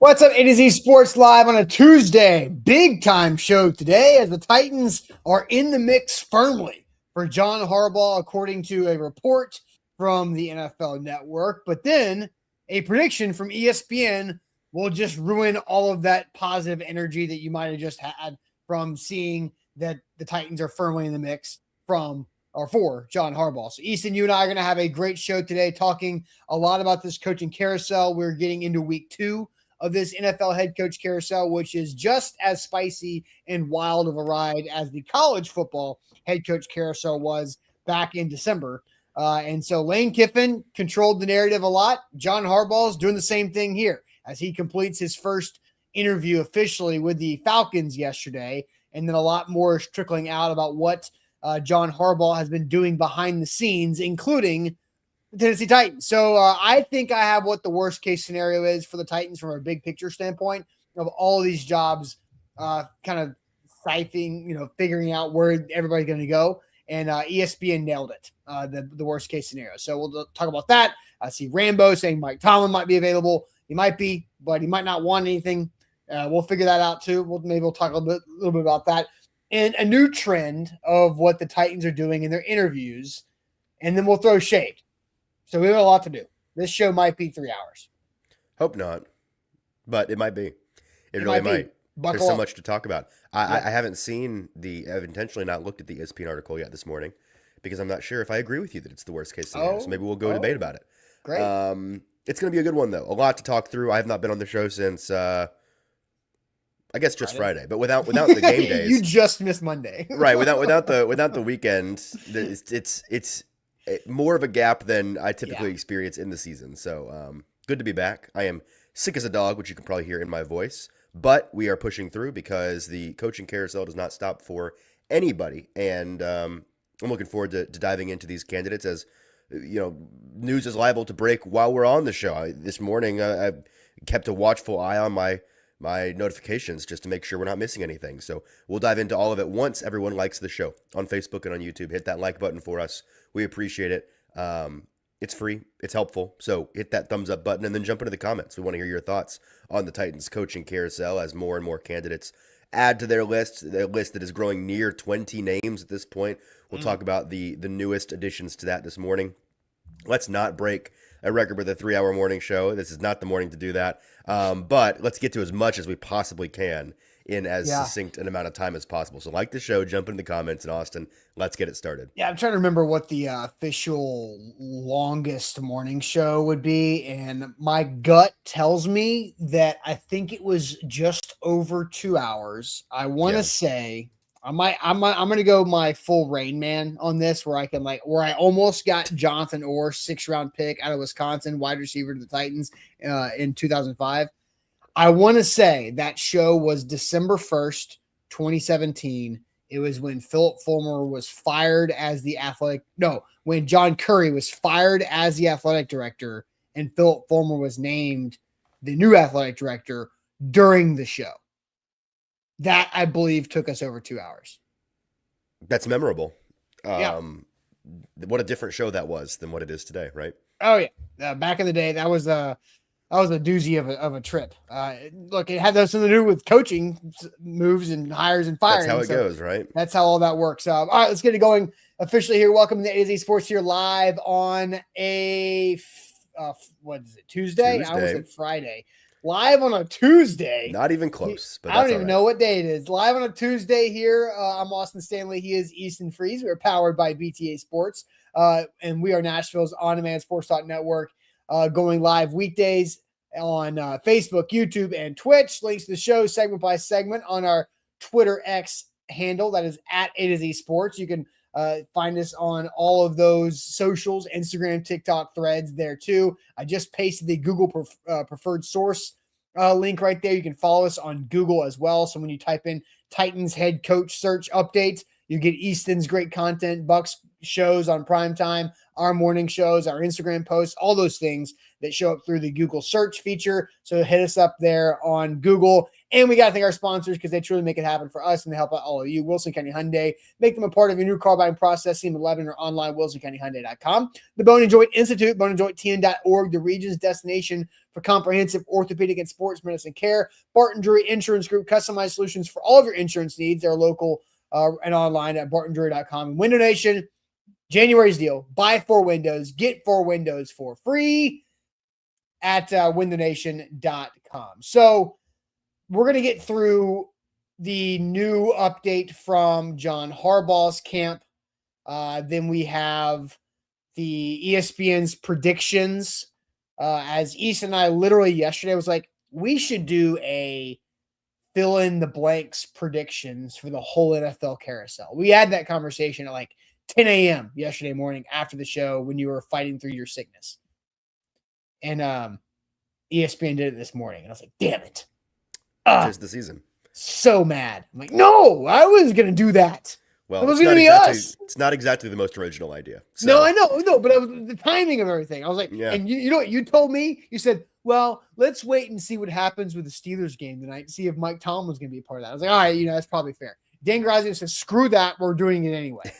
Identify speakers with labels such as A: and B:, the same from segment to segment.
A: What's up, AtoZSports Live on a Tuesday. Big time show today as the Titans are in the mix firmly for John Harbaugh, according to a report from the NFL Network. But then a prediction from ESPN will just ruin all of that positive energy that you might have just had from seeing that the Titans are firmly in the mix for John Harbaugh. So, Easton, you and I are going to have a great show today talking a lot about this coaching carousel. We're getting into week 2 of this NFL head coach carousel, which is just as spicy and wild of a ride as the college football head coach carousel was back in December. And so Lane Kiffin controlled the narrative a lot. John Harbaugh is doing the same thing here as he completes his first interview officially with the Falcons yesterday. And then a lot more is trickling out about what John Harbaugh has been doing behind the scenes, including the Tennessee Titans. So I think I have what the worst case scenario is for the Titans from a big picture standpoint of all of these jobs, kind of figuring out where everybody's going to go. And ESPN nailed it, the worst case scenario. So we'll talk about that. I see Rambo saying Mike Tomlin might be available. He might be, but he might not want anything. We'll figure that out too. Maybe we'll talk a little bit about that. And a new trend of what the Titans are doing in their interviews. And then we'll throw shade. So we have a lot to do. This show might be 3 hours.
B: Hope not, but it might be. It really might. There's so much to talk about. I haven't seen I've intentionally not looked at the ESPN article yet this morning because I'm not sure if I agree with you that it's the worst case scenario. So maybe we'll go debate about it.
A: Great.
B: It's going to be a good one, though. A lot to talk through. I have not been on the show since, I guess, just Friday. But without the game days.
A: You just missed Monday.
B: Right. Without the weekend, it's more of a gap than I typically experience in the season. So good to be back. I am sick as a dog, which you can probably hear in my voice. But we are pushing through because the coaching carousel does not stop for anybody. And I'm looking forward to diving into these candidates as, news is liable to break while we're on the show. This morning, I kept a watchful eye on my notifications just to make sure we're not missing anything. So we'll dive into all of it once everyone likes the show on Facebook and on YouTube. Hit that like button for us. We appreciate it. It's free. It's helpful. So hit that thumbs up button and then jump into the comments. We want to hear your thoughts on the Titans coaching carousel as more and more candidates add to their list that is growing near 20 names at this point. We'll talk about the newest additions to that this morning. Let's not break a record with a 3-hour morning show. This is not the morning to do that. But let's get to as much as we possibly can in as succinct an amount of time as possible. So like the show, jump in the comments, and Austin, let's get it started.
A: Yeah, I'm trying to remember what the official longest morning show would be, and my gut tells me that I think it was just over 2 hours. I want to say I'm going to go my full Rain Man on this, where I almost got Jonathan Orr, 6th-round pick out of Wisconsin, wide receiver to the Titans in 2005. I want to say that show was December 1st, 2017. It was when Philip Fulmer was fired as when John Curry was fired as the athletic director and Philip Fulmer was named the new athletic director during the show. That, I believe, took us over 2 hours.
B: That's memorable. What a different show that was than what it is today, right?
A: Oh, yeah. Back in the day, that was a doozy of a trip. Look, it had something to do with coaching moves and hires and firing.
B: That's how it goes, right?
A: That's how all that works. All right, let's get it going officially here. Welcome to AtoZSports here live on a what is it? Tuesday? I almost said Friday. Live on a Tuesday.
B: Not even close. But
A: I don't even know what day it is. Live on a Tuesday here. I'm Austin Stanley. He is Easton Freeze. We're powered by BTA Sports. And we are Nashville's on-demand sports talk network. Going live weekdays on Facebook, YouTube, and Twitch. Links to the show segment by segment on our Twitter X handle. That is at AtoZSports. You can find us on all of those socials, Instagram, TikTok, Threads there too. I just pasted the Google preferred source link right there. You can follow us on Google as well. So when you type in Titans head coach search updates, you get Easton's great content, Buck's shows on primetime, our morning shows, our Instagram posts, all those things that show up through the Google search feature. So hit us up there on Google. And we got to thank our sponsors because they truly make it happen for us and they help out all of you. Wilson County Hyundai. Make them a part of your new car buying process. See them 11 or online, wilsoncountyhyundai.com. The Bone and Joint Institute, boneandjointtn.org, the region's destination for comprehensive orthopedic and sports medicine care. Barton Drury Insurance Group, customized solutions for all of your insurance needs. They're local and online at bartondrury.com. Window Nation, January's deal. Buy 4 windows, get 4 windows for free at windownation.com. So we're going to get through the new update from John Harbaugh's camp. Then we have the ESPN's predictions. As East and I literally yesterday was like, we should do a fill in the blanks predictions for the whole NFL carousel. We had that conversation at like 10 a.m. yesterday morning after the show when you were fighting through your sickness. And ESPN did it this morning. And I was like, damn it.
B: Tis the season.
A: So mad. I'm like, no, I was going to do that.
B: Well,
A: it was going to be us.
B: It's not exactly the most original idea. So.
A: No, I know. No, but it was the timing of everything. I was like, yeah. And you know what you told me? You said, well, let's wait and see what happens with the Steelers game tonight and see if Mike Tomlin's going to be a part of that. I was like, all right, that's probably fair. Dan Grazio says, screw that. We're doing it anyway,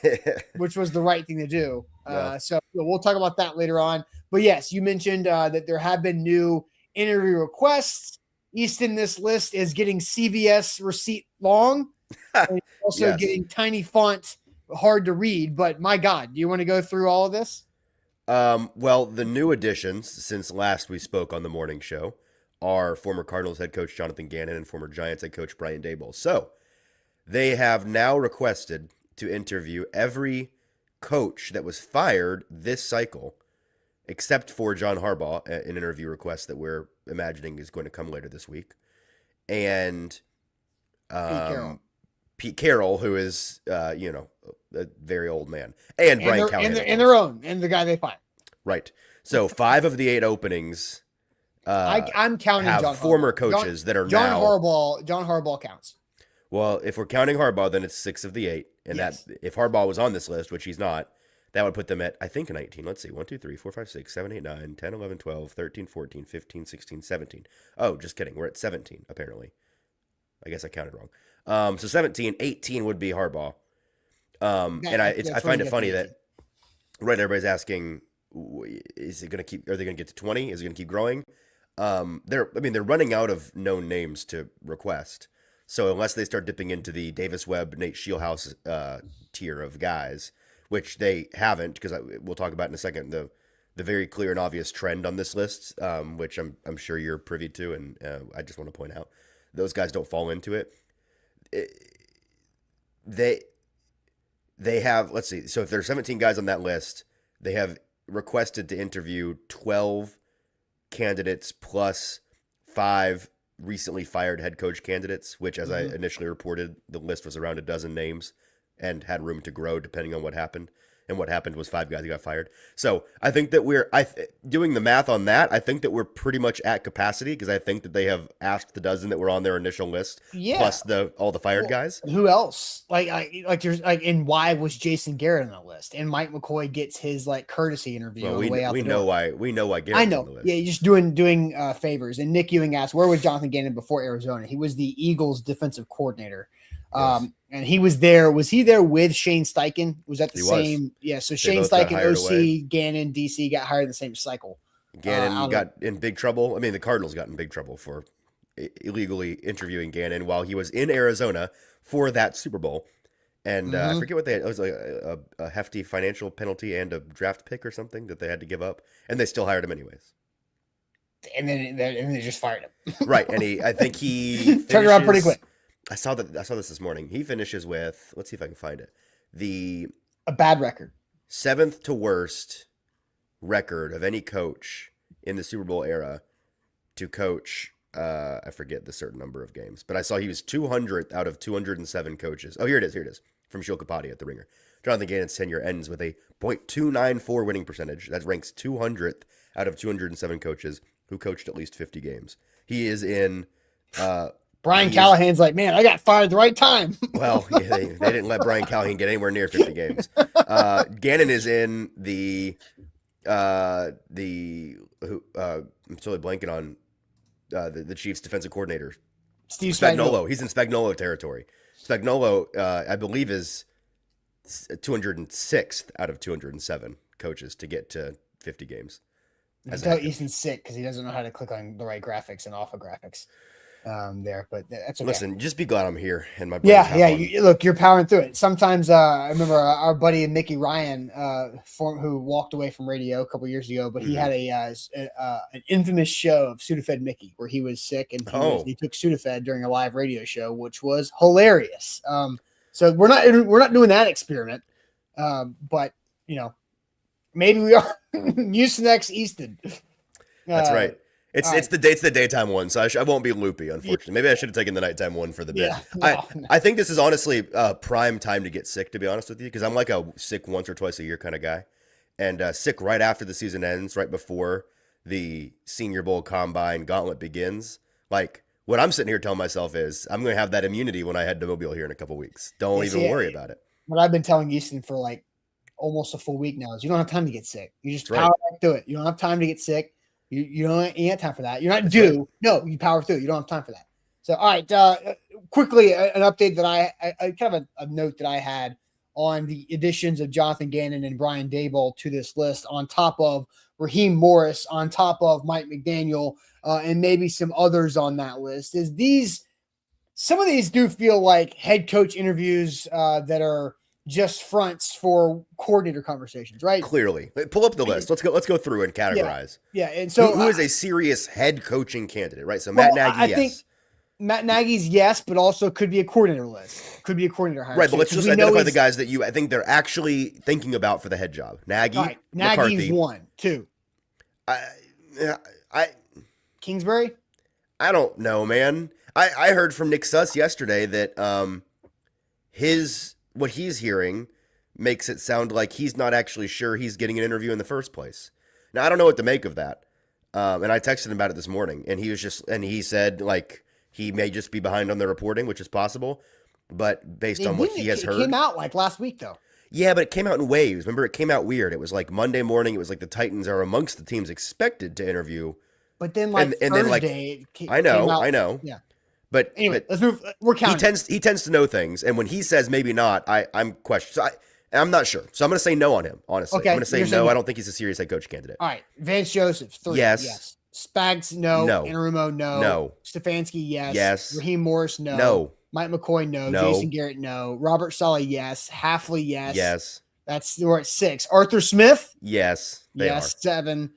A: which was the right thing to do. Yeah. So we'll talk about that later on. But yes, you mentioned that there have been new interview requests. Easton, this list is getting CVS receipt long. And also getting tiny font, hard to read. But my God, do you want to go through all of this?
B: Well, the new additions since last we spoke on the morning show are former Cardinals head coach Jonathan Gannon and former Giants head coach Brian Daboll. So they have now requested to interview every coach that was fired this cycle, except for John Harbaugh, an interview request that we're imagining is going to come later this week, and Pete Carroll, who is, a very old man, and Brian Callahan.
A: And their own, and the guy they fired.
B: Right. So 5 of the 8 openings
A: I'm counting
B: have
A: John
B: former
A: Harbaugh.
B: coaches that are
A: John
B: now.
A: John Harbaugh counts.
B: Well, if we're counting Harbaugh, then it's 6 of the 8. And
A: yes.
B: that if Harbaugh was on this list, which he's not, that would put them at, I think, 19. Let's see. 1, 2, 3, 4, 5, 6, 7, 8, 9, 10, 11, 12, 13, 14, 15, 16, 17. Oh, just kidding. We're at 17, apparently. I guess I counted wrong. So 17, 18 would be Harbaugh. And I find it funny that, right, everybody's asking, is it going to keep, are they going to get to 20? Is it going to keep growing? They're running out of known names to request. So unless they start dipping into the Davis Webb, Nate Scheelhaus tier of guys, which they haven't, because we'll talk about in a second, the very clear and obvious trend on this list, which I'm sure you're privy to, and I just want to point out, those guys don't fall into it. They have, let's see, so if there are 17 guys on that list, they have requested to interview 12 candidates plus 5 recently fired head coach candidates, which, as I initially reported, the list was around a dozen names and had room to grow depending on what happened. And what happened was 5 guys who got fired. So I think that doing the math on that, I think that we're pretty much at capacity, because I think that they have asked the dozen that were on their initial list, plus all the fired guys.
A: Who else? And why was Jason Garrett on the list? And Mike McCoy gets his courtesy interview on the way out.
B: We know why Garrett's on the list.
A: Yeah, you're just doing favors. And Nick Ewing asked, where was Jonathan Gannon before Arizona? He was the Eagles defensive coordinator. Yes. And he was there. Was he there with Shane Steichen? Was that the same? Yeah. So Shane Steichen, OC, Gannon, DC got hired in the same cycle.
B: Gannon got in big trouble. I mean, the Cardinals got in big trouble for illegally interviewing Gannon while he was in Arizona for that Super Bowl. And I forget what they had. It was like a hefty financial penalty and a draft pick or something that they had to give up. And they still hired him anyways.
A: And then they just fired him.
B: Right. And I think he
A: turned around pretty quick.
B: I saw this morning. He finishes with, let's see if I can find it,
A: a bad record,
B: 7th to worst record of any coach in the Super Bowl era to coach. I forget the certain number of games, but I saw he was 200th out of 207 coaches. Oh, here it is from Shil Kapadi at The Ringer. Jonathan Gannon's tenure ends with a .294 winning percentage. That ranks 200th out of 207 coaches who coached at least 50 games. He is in
A: Brian Callahan's like, man, I got fired at the right time.
B: Well, yeah, they didn't let Brian Callahan get anywhere near 50 games. Gannon is in I'm totally blanking on the Chiefs' defensive coordinator,
A: Steve
B: Spagnuolo. He's in Spagnuolo territory. Spagnuolo, I believe, is 206th out of 207 coaches to get to 50 games.
A: You can tell Easton's sick because he doesn't know how to click on the right graphics and alpha graphics there, but that's okay.
B: Listen, just be glad I'm here and my
A: look, you're powering through it. Sometimes I remember our buddy Mickey Ryan, who walked away from radio a couple years ago, but he had an infamous show of Sudafed Mickey where he was sick and he took Sudafed during a live radio show, which was hilarious. So we're not doing that experiment, but maybe we are. Houston X Easton.
B: That's right. It's the daytime one, so I won't be loopy, unfortunately. Maybe I should have taken the nighttime one for the bit. I think this is honestly prime time to get sick, to be honest with you, because I'm like a sick once or twice a year kind of guy, and sick right after the season ends, right before the Senior Bowl Combine Gauntlet begins. Like, what I'm sitting here telling myself is I'm going to have that immunity when I head to Mobile here in a couple weeks. Don't even worry about it.
A: What I've been telling Easton for like almost a full week now is you don't have time to get sick. You just power through it. You don't have time to get sick. You don't have time for that. You're not due. No, you power through. You don't have time for that. So, all right, quickly, an update that I kind of a note that I had on the additions of Jonathan Gannon and Brian Daboll to this list, on top of Raheem Morris, on top of Mike McDaniel, and maybe some others on that list. Some of these do feel like head coach interviews that are just fronts for coordinator conversations, right?
B: Clearly. Pull up the list. Let's go through and categorize.
A: Yeah. And so
B: who is a serious head coaching candidate, right? So Matt Nagy,
A: I think Matt Nagy's yes, but also could be a coordinator list. Could be a coordinator hire.
B: Right, but let's just identify the guys that I think they're actually thinking about for the head job. Nagy,
A: Nagy's
B: McCarthy.
A: 1, 2. Kingsbury?
B: I don't know, man. I heard from Nick Suss yesterday that what he's hearing makes it sound like he's not actually sure he's getting an interview in the first place. Now, I don't know what to make of that. And I texted him about it this morning, and he said, like, he may just be behind on the reporting, which is possible, but based on what he has heard.
A: It came out like last week, though.
B: Yeah, but it came out in waves. Remember, it came out weird. It was like Monday morning. It was like the Titans are amongst the teams expected to interview.
A: But then, like, Thursday,
B: I know.
A: Yeah.
B: But
A: anyway, let's move. We're counting.
B: He tends to know things, and when he says maybe not, I'm questioning. So I'm not sure. So I'm going to say no on him. Honestly,
A: okay,
B: I'm going to say no. I don't think he's a serious head coach candidate.
A: All right, Vance Joseph, 3. Yes. Spags, no. Anarumo, no.
B: No.
A: Stefanski, yes.
B: Yes.
A: Raheem Morris, no.
B: No.
A: Mike McCoy, no. Jason Garrett, no. Robert Saleh, yes. Halfley, yes.
B: Yes.
A: We're at 6. Arthur Smith,
B: yes. They are
A: 7.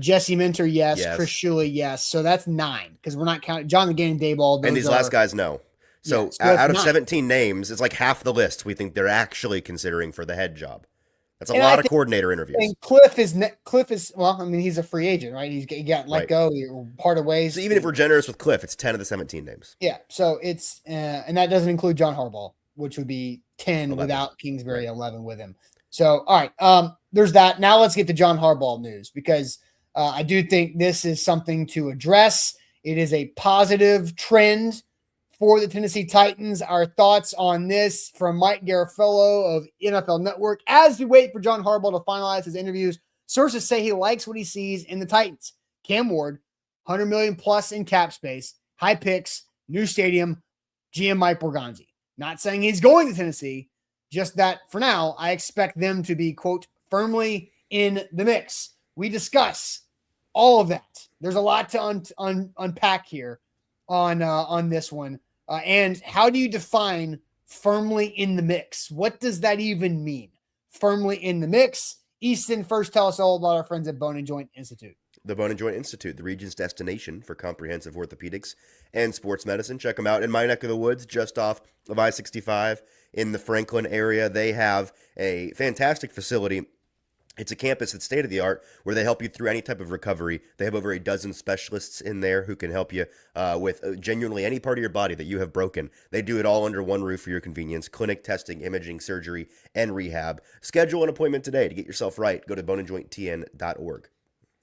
A: Jesse Minter, yes. Chris Shula, yes. So that's 9 because we're not counting Jonathan Gannon, Daboll.
B: And these last guys, no. So out of 17 names, it's like half the list we think they're actually considering for the head job. That's a lot of coordinator interviews.
A: And Cliff is well, I mean, he's a free agent, right? He got let go, part of ways.
B: So even if we're generous with Cliff, it's 10 of the 17 names.
A: Yeah. So it's and that doesn't include John Harbaugh, which would be 10 11. Without Kingsbury, 11 with him. So all right, there's that. Now let's get to John Harbaugh news because I do think this is something to address. It is a positive trend for the Tennessee Titans. Our thoughts on this from Mike Garafolo of NFL Network as we wait for John Harbaugh to finalize his interviews. Sources say he likes what he sees in the Titans. Cam Ward, $100 million plus in cap space, high picks, new stadium, GM Mike Borgonzi. Not saying he's going to Tennessee, just that for now, I expect them to be, quote, firmly in the mix. We discuss all of that. There's a lot to unpack here on this one. And how do you define firmly in the mix? What does that even mean? Firmly in the mix. Easton, first tell us all about our friends at Bone and Joint Institute.
B: The Bone and Joint Institute, the region's destination for comprehensive orthopedics and sports medicine. Check them out in my neck of the woods, just off of I-65 in the Franklin area. They have a fantastic facility. It's a campus that's state-of-the-art where they help you through any type of recovery. They have over a dozen specialists in there who can help you with genuinely any part of your body that you have broken. They do it all under one roof for your convenience. Clinic, testing, imaging, surgery, and rehab. Schedule an appointment today to get yourself right. Go to boneandjointtn.org.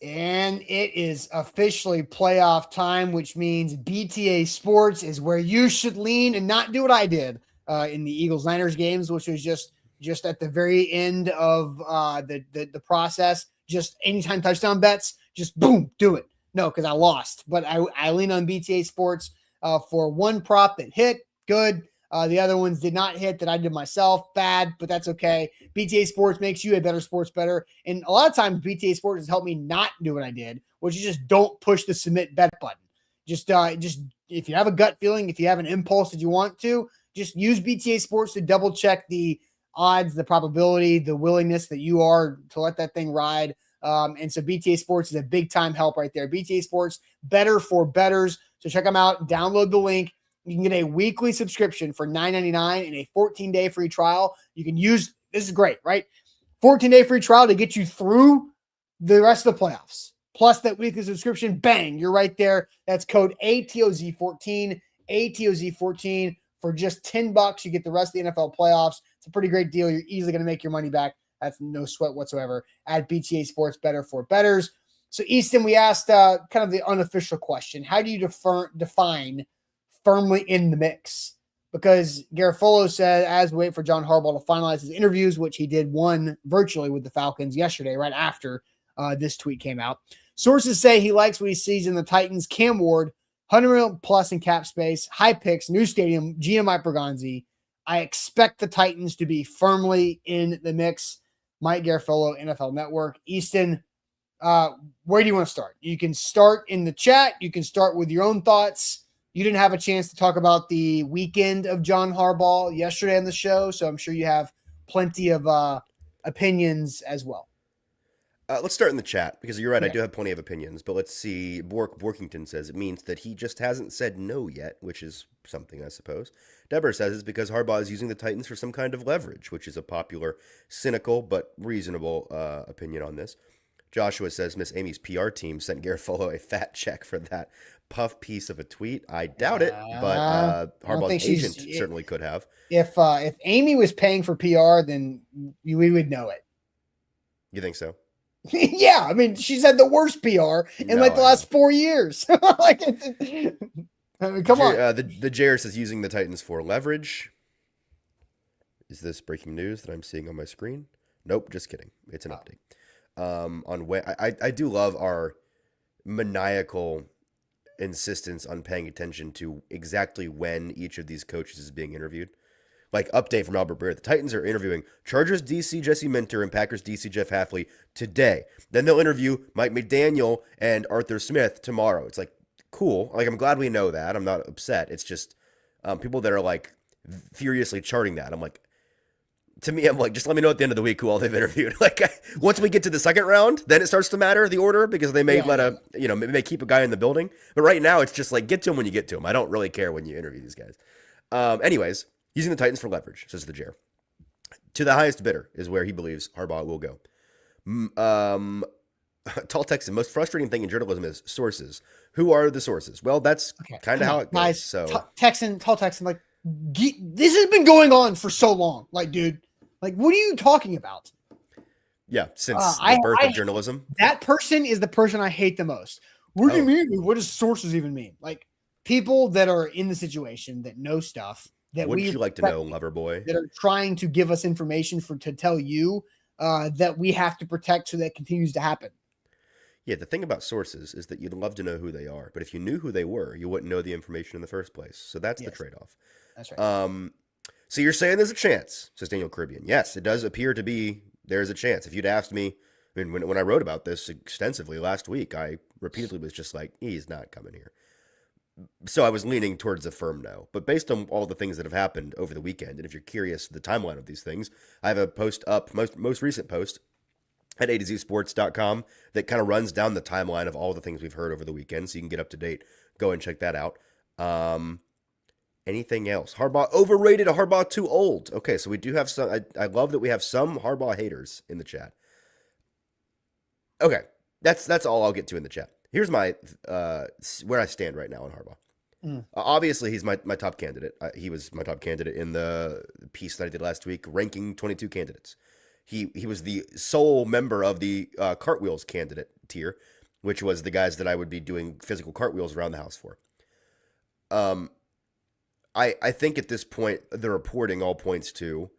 A: And it is officially playoff time, which means BTA Sports is where you should lean and not do what I did in the Eagles-Niners games, which was just at the very end of the process. Just anytime touchdown bets, just boom, do it. No, because I lost, but I lean on BTA Sports for one prop that hit, good. The other ones did not hit that I did myself, bad, but that's okay. BTA Sports makes you a better sports bettor. And a lot of times BTA Sports has helped me not do what I did, which is just don't push the submit bet button. Just if you have a gut feeling, if you have an impulse that you want to, just use BTA Sports to double check the odds, the probability, the willingness that you are to let that thing ride. And so BTA Sports is a big time help right there. BTA Sports, better for bettors. So check them out. Download the link. You can get a weekly subscription for $9.99 and a 14-day free trial. You can use, this is great, right? 14-day free trial to get you through the rest of the playoffs. Plus that weekly subscription, bang, you're right there. That's code ATOZ14, ATOZ14 for just $10. You get the rest of the NFL playoffs. It's a pretty great deal. You're easily going to make your money back. That's no sweat whatsoever at BTA Sports, better for bettors. So Easton, we asked kind of the unofficial question. How do you define firmly in the mix? Because Garofalo said, as we wait for John Harbaugh to finalize his interviews, which he did one virtually with the Falcons yesterday, right after this tweet came out. Sources say he likes what he sees in the Titans. Cam Ward, 100 million plus in cap space, high picks, new stadium, GM Mike Bergonzi. I expect the Titans to be firmly in the mix. Mike Garofalo, NFL Network. Easton, where do you want to start? You can start in the chat. You can start with your own thoughts. You didn't have a chance to talk about the weekend of John Harbaugh yesterday on the show, so I'm sure you have plenty of opinions as well.
B: Let's start in the chat, because you're right,
A: Okay.
B: I do have plenty of opinions, but let's see. Borkington says it means that he just hasn't said no yet, which is something, I suppose. Deborah says it's because Harbaugh is using the Titans for some kind of leverage, which is a popular, cynical, but reasonable opinion on this. Joshua says Miss Amy's PR team sent Garofalo a fat check for that puff piece of a tweet. I doubt it, but Harbaugh's agent certainly could have.
A: If Amy was paying for PR, then we would know it.
B: You think so?
A: Yeah, I mean, she's had the worst PR in the last 4 years. Like, I mean, come on.
B: The Jair says using the Titans for leverage. Is this breaking news that I'm seeing on my screen? Nope, just kidding. It's an update. On when I do love our maniacal insistence on paying attention to exactly when each of these coaches is being interviewed. Like, update from Albert Breer. The Titans are interviewing Chargers DC Jesse Minter and Packers DC Jeff Hafley today. Then they'll interview Mike McDaniel and Arthur Smith tomorrow. It's like, cool. Like, I'm glad we know that. I'm not upset. It's just people that are like furiously charting that. I'm like, to me, I'm like, just let me know at the end of the week who all they've interviewed. Like, once we get to the second round, then it starts to matter, the order, because they may may keep a guy in the building. But right now, it's just like, get to him when you get to him. I don't really care when you interview these guys. Anyways, using the Titans for leverage, says the Jair. To the highest bidder is where he believes Harbaugh will go. Tall Texan, most frustrating thing in journalism is sources. Who are the sources? Well, that's kind of how it goes.
A: Guys,
B: so
A: Tall Texan, like, this has been going on for so long. Like, dude, like, what are you talking about?
B: Yeah, since the birth of journalism.
A: That person is the person I hate the most. What do you mean? What does sources even mean? Like, people that are in the situation that know stuff that
B: wouldn't you like to know, lover boy?
A: That are trying to give us information to tell you that we have to protect so that continues to happen.
B: Yeah, the thing about sources is that you'd love to know who they are, but if you knew who they were, you wouldn't know the information in the first place. So that's the trade-off.
A: That's right.
B: So you're saying there's a chance, says Daniel Caribbean. Yes, it does appear to be there's a chance. If you'd asked me, I mean, when I wrote about this extensively last week, I repeatedly was just like, he's not coming here. So I was leaning towards a firm no. But based on all the things that have happened over the weekend, and if you're curious the timeline of these things, I have a post up, most recent post at AtoZSports.com that kind of runs down the timeline of all the things we've heard over the weekend, so you can get up to date. Go and check that out. Anything else? Harbaugh overrated, or Harbaugh too old? Okay, so we do have some. I love that we have some Harbaugh haters in the chat. Okay, that's all I'll get to in the chat. Here's my where I stand right now on Harbaugh. Obviously, he's my top candidate. He was my top candidate in the piece that I did last week, ranking 22 candidates. He was the sole member of the cartwheels candidate tier, which was the guys that I would be doing physical cartwheels around the house for. Um, I think at this point the reporting all points to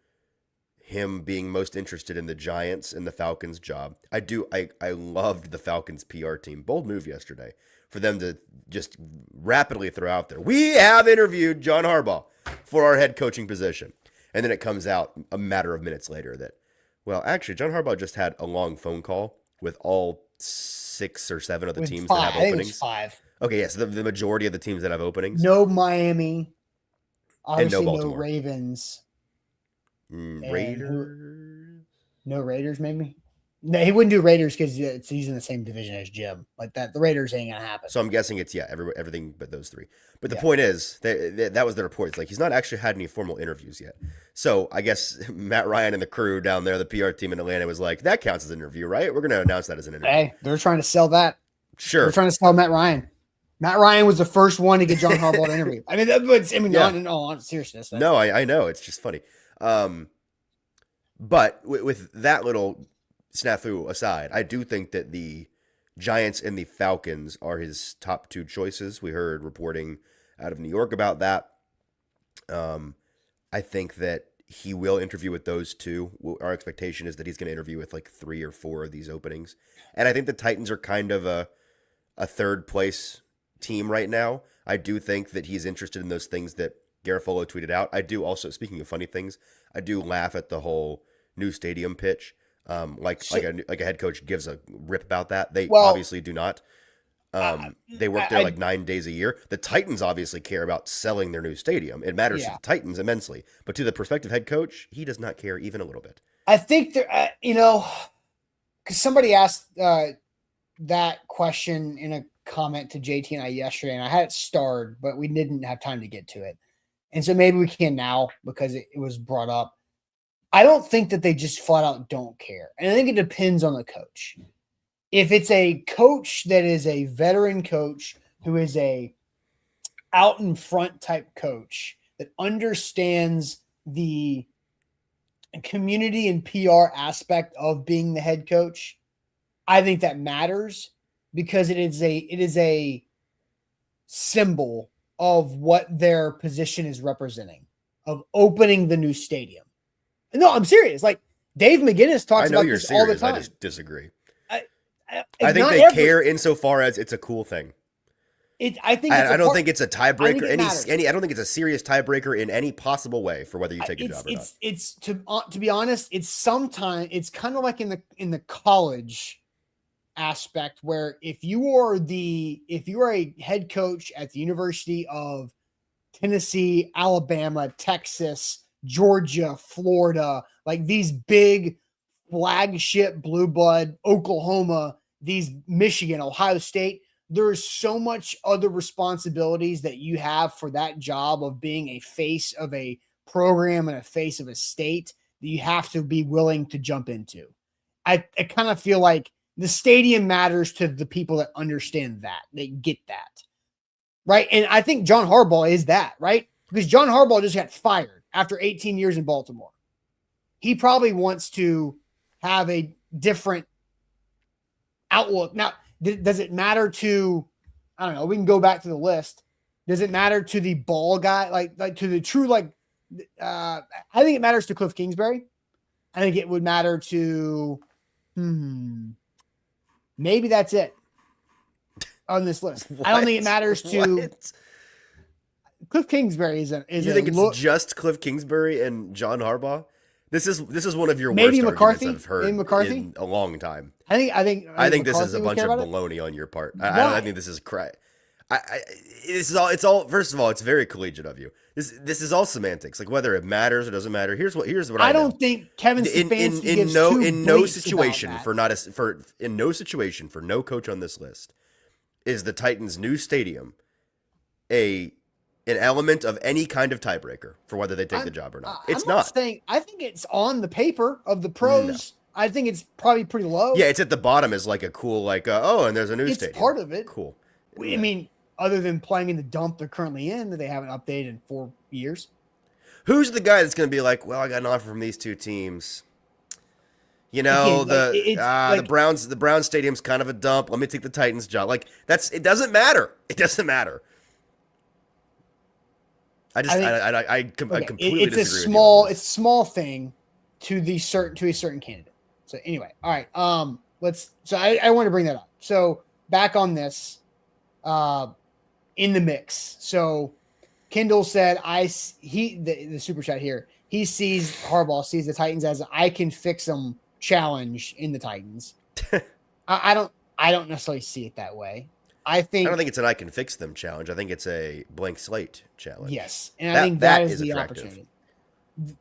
B: him being most interested in the Giants and the Falcons job. I loved the Falcons PR team. Bold move yesterday for them to just rapidly throw out there, we have interviewed John Harbaugh for our head coaching position. And then it comes out a matter of minutes later that, well, actually, John Harbaugh just had a long phone call with all 6 or 7 of the teams that have
A: I think
B: openings.
A: it was 5.
B: Okay, yes, the majority of the teams that have openings.
A: No Miami. Obviously,
B: and no
A: no
B: Baltimore.
A: Ravens.
B: Raiders?
A: No Raiders, maybe? No, he wouldn't do Raiders because he's in the same division as Jim. Like that, the Raiders ain't going to happen.
B: So I'm guessing it's, everything but those 3. But the point is, that was the report. It's like he's not actually had any formal interviews yet. So I guess Matt Ryan and the crew down there, the PR team in Atlanta, was like, that counts as an interview, right? We're going to announce that as an interview.
A: Hey, they're trying to sell that.
B: Sure.
A: They're trying to sell Matt Ryan. Matt Ryan was the first one to get John Harbaugh to interview. I mean, not in all seriousness.
B: No, I know. It's just funny. But with that little snafu aside, I do think that the Giants and the Falcons are his top 2 choices. We heard reporting out of New York about that. I think that he will interview with those 2. Our expectation is that he's going to interview with like 3 or 4 of these openings. And I think the Titans are kind of a third place team right now. I do think that he's interested in those things that Garofalo tweeted out. I do also, speaking of funny things, I do laugh at the whole new stadium pitch. Like a head coach gives a rip about that. They obviously do not. They work there like 9 days a year. The Titans obviously care about selling their new stadium. It matters to the Titans immensely, but to the prospective head coach, he does not care even a little bit.
A: I think there, because somebody asked that question in a comment to JT and I yesterday, and I had it starred, but we didn't have time to get to it. And so maybe we can now because it was brought up. I don't think that they just flat out don't care. And I think it depends on the coach. If it's a coach that is a veteran coach who is a out in front type coach that understands the community and PR aspect of being the head coach, I think that matters because it is a symbol of what their position is representing, of opening the new stadium. No, I'm serious. Like Dave McGinnis talks about this all the time.
B: I just disagree.
A: I
B: think they care insofar as it's a cool thing. I don't think it's a tiebreaker. I don't think it's a serious tiebreaker in any possible way for whether you take a job or not.
A: It's to be honest, it's kind of like in the college aspect where if you are a head coach at the University of Tennessee, Alabama, Texas, Georgia, Florida, like these big flagship blue blood, Oklahoma, these Michigan, Ohio State, there's so much other responsibilities that you have for that job of being a face of a program and a face of a state that you have to be willing to jump into. I kind of feel like the stadium matters to the people that understand that. They get that. Right? And I think John Harbaugh is that, right? Because John Harbaugh just got fired after 18 years in Baltimore. He probably wants to have a different outlook. Now, does it matter to, I don't know, we can go back to the list. Does it matter to the ball guy, like to the true, I think it matters to Cliff Kingsbury. I think it would matter to, maybe that's it on this list.
B: What?
A: I don't think it matters to Cliff Kingsbury.
B: You think it's just Cliff Kingsbury and John Harbaugh? This is one of your
A: maybe
B: worst
A: McCarthy,
B: arguments I've heard
A: McCarthy?
B: in a long time.
A: I think
B: this is a bunch of baloney on your part. I think this is crap. It's all. First of all, it's very collegiate of you. This is all semantics. Like whether it matters or doesn't matter. Here's what I
A: don't think Kevin Stefanski
B: in no situation for no coach on this list is the Titans' new stadium an element of any kind of tiebreaker for whether they take the job or not. It's not.
A: I think it's on the paper of the pros. No. I think it's probably pretty low.
B: Yeah, it's at the bottom as like a cool and there's a new stadium.
A: It's part of it.
B: Cool.
A: I mean, other than playing in the dump they're currently in that they haven't updated in 4 years.
B: Who's the guy that's going to be like, well, I got an offer from these 2 teams. You know,
A: Again, like it's
B: the
A: like
B: Browns stadium's kind of a dump. Let me take the Titans job. Like it doesn't matter. It doesn't matter.
A: I think
B: I
A: okay,
B: completely
A: it's a
B: disagree with you on
A: it's
B: this.
A: a small thing to a certain candidate. So anyway, all right. Let's. So I want to bring that up. So back on this, in the mix. So Kendall said, the super chat here. Harbaugh sees the Titans as I can fix them challenge in the Titans. I don't necessarily see it that way. I
B: I don't think
A: think
B: it's an I can fix them challenge. I think it's a blank slate challenge.
A: yes, and I think that
B: That
A: is
B: is
A: the
B: attractive.
A: opportunity.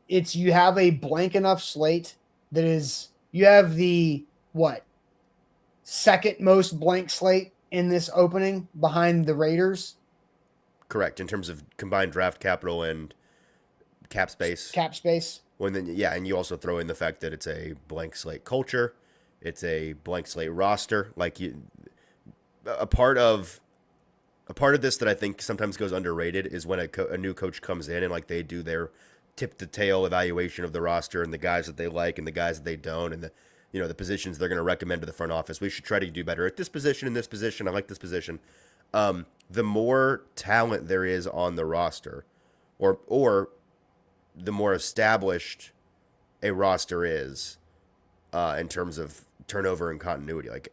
A: It's you have a blank enough slate that is you have the what second most blank slate in this opening behind the Raiders
B: Correct in terms of combined draft capital and cap space.
A: cap space.
B: When then yeah, and you also throw in the fact that it's a blank slate culture, it's a blank slate roster. Like a part of this that I think sometimes goes underrated is when a new coach comes in and like they do their tip to tail evaluation of the roster and the guys that they like and the guys that they don't and the positions they're going to recommend to the front office. We should try to do better at this position and this position. I like this position. The more talent there is on the roster, or the more established a roster is in terms of turnover and continuity. Like